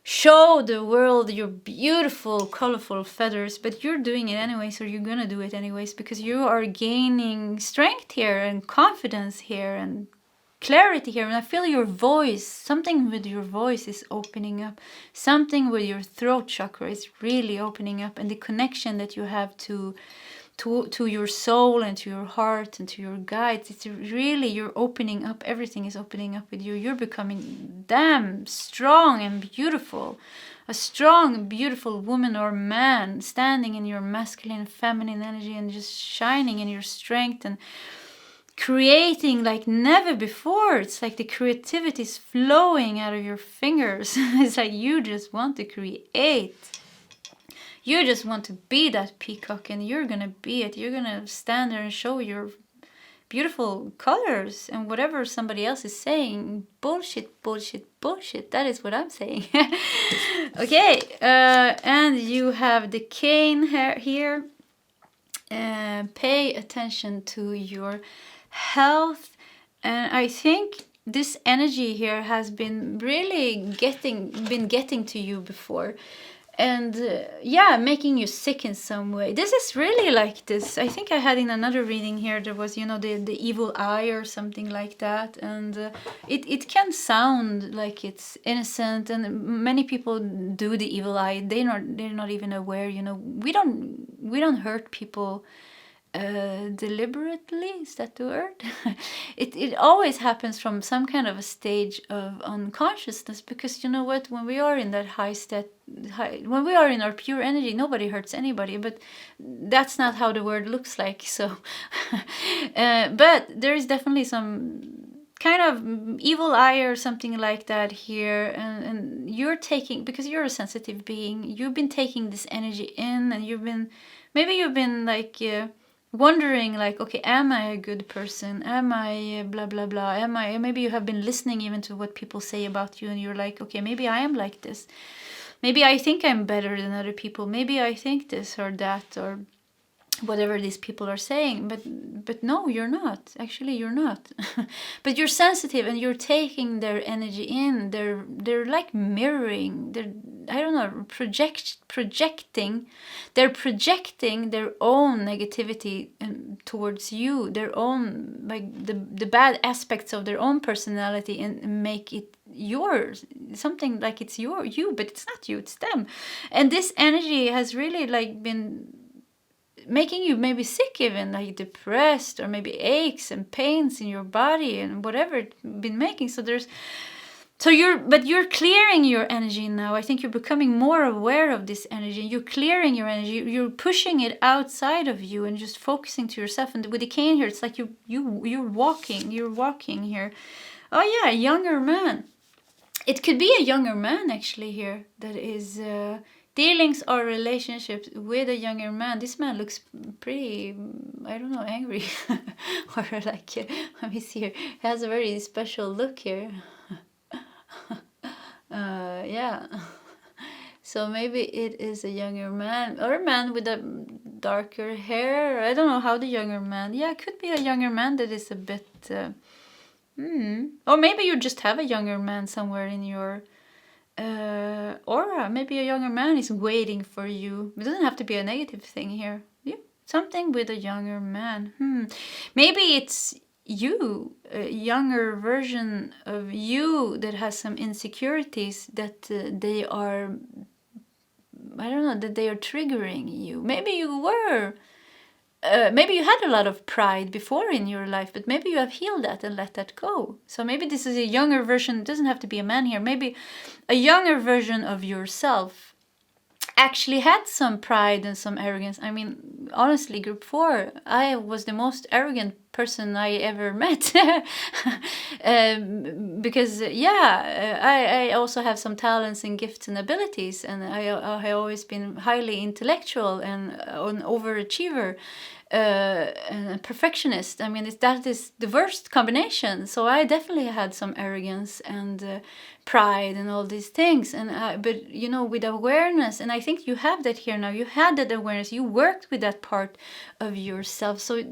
S1: show the world your beautiful, colorful feathers, but you're doing it anyways, or you're gonna do it anyways, because you are gaining strength here and confidence here and clarity here. And I feel your voice, something with your voice is opening up. Something with your throat chakra is really opening up, and the connection that you have to your soul and to your heart and to your guides, it's really, you're opening up. Everything is opening up with you. You're becoming damn strong and beautiful. A strong, beautiful woman or man, standing in your masculine, feminine energy and just shining in your strength and creating like never before. It's like the creativity is flowing out of your fingers. It's like you just want to create. You just want to be that peacock, and you're gonna be it. You're gonna stand there and show your beautiful colors, and whatever somebody else is saying, bullshit, bullshit, bullshit. That is what I'm saying. Okay, and you have the cane here. Pay attention to your health, and I think this energy here has been really getting to you before, and yeah, making you sick in some way. This is really like this. I think I had in another reading here, there was, you know, the evil eye or something like that, and it can sound like it's innocent, and many people do the evil eye. They're not even aware. You know, we don't hurt people deliberately. Is that the word? It always happens from some kind of a stage of unconsciousness, because you know what, when we are in that when we are in our pure energy, nobody hurts anybody, but that's not how the word looks like. So but there is definitely some kind of evil eye or something like that here, and you're taking, because you're a sensitive being, you've been taking this energy in, and you've been like wondering, like, okay, am I a good person? Am I blah blah blah? Am I? Maybe you have been listening even to what people say about you, and you're like, okay, maybe I am like this. Maybe I think I'm better than other people. Maybe I think this or that, or whatever these people are saying, but no, you're not. Actually, you're not. But you're sensitive, and you're taking their energy in. They're like mirroring. I don't know, projecting. They're projecting their own negativity towards you, their own, like the bad aspects of their own personality, and make it yours. Something like it's you, but it's not you, it's them. And this energy has really like been making you maybe sick, even like depressed, or maybe aches and pains in your body and whatever it's been making. So there's So you're clearing your energy now. I think you're becoming more aware of this energy. You're clearing your energy. You're pushing it outside of you and just focusing to yourself. And with the cane here, it's like you're walking. You're walking here. Oh yeah, a younger man. It could be a younger man actually here that is dealings or relationships with a younger man. This man looks pretty, I don't know, angry. Or like, let me see here. He has a very special look here. Yeah. So maybe it is a younger man or a man with a darker hair. I don't know how the younger man. Yeah, it could be a younger man that is a bit. Or maybe you just have a younger man somewhere in your aura. Maybe a younger man is waiting for you. It doesn't have to be a negative thing here. Yeah, something with a younger man. Maybe it's you, a younger version of you that has some insecurities that they are, I don't know, that they are triggering you. Maybe you were, maybe you had a lot of pride before in your life, but maybe you have healed that and let that go. So maybe this is a younger version. It doesn't have to be a man here. Maybe a younger version of yourself actually had some pride and some arrogance. I mean, honestly, group 4, I was the most arrogant person I ever met. Because I also have some talents and gifts and abilities, and I have always been highly intellectual and an overachiever. And a perfectionist. I mean, that is the worst combination. So I definitely had some arrogance and pride and all these things. And but you know, with awareness, and I think you have that here now. You had that awareness. You worked with that part of yourself. So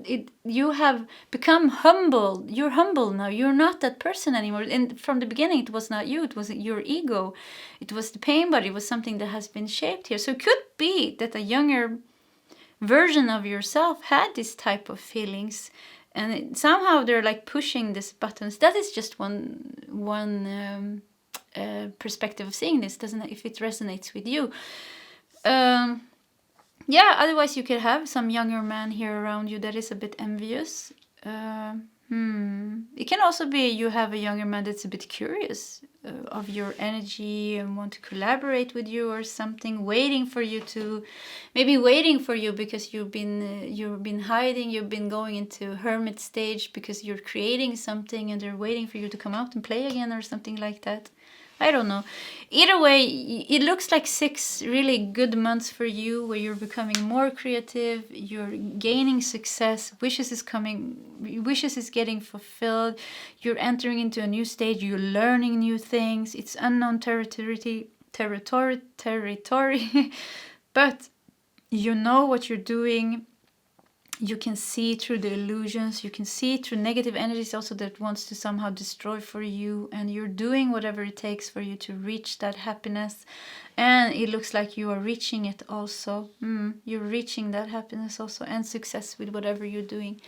S1: you have become humble. You're humble now. You're not that person anymore. And from the beginning, it was not you. It was your ego. It was the pain body. It was something that has been shaped here. So it could be that a younger version of yourself had this type of feelings, and somehow they're like pushing these buttons. That is just one perspective of seeing this. Doesn't, if it resonates with you. Yeah, otherwise you could have some younger man here around you that is a bit envious. It can also be you have a younger man that's a bit curious of your energy and want to collaborate with you or something, waiting for you because you've been hiding, you've been going into hermit stage because you're creating something and they're waiting for you to come out and play again or something like that. I don't know. Either way, it looks like 6 really good months for you where you're becoming more creative, you're gaining success, wishes is getting fulfilled, you're entering into a new stage, you're learning new things, it's unknown territory, but you know what you're doing. You can see through the illusions, you can see through negative energies also that wants to somehow destroy for you, and you're doing whatever it takes for you to reach that happiness, and it looks like you are reaching it also. You're reaching that happiness also and success with whatever you're doing.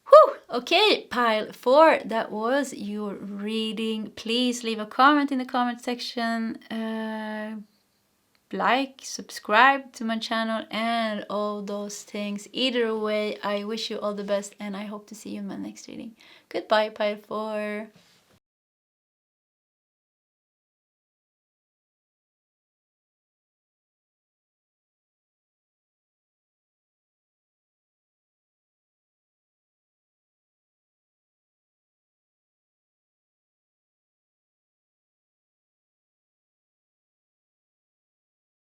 S1: Whew! Okay, pile 4, that was your reading. Please leave a comment in the comment section. Like, subscribe to my channel and all those things. Either way, I wish you all the best and I hope to see you in my next reading. Goodbye, pile 4.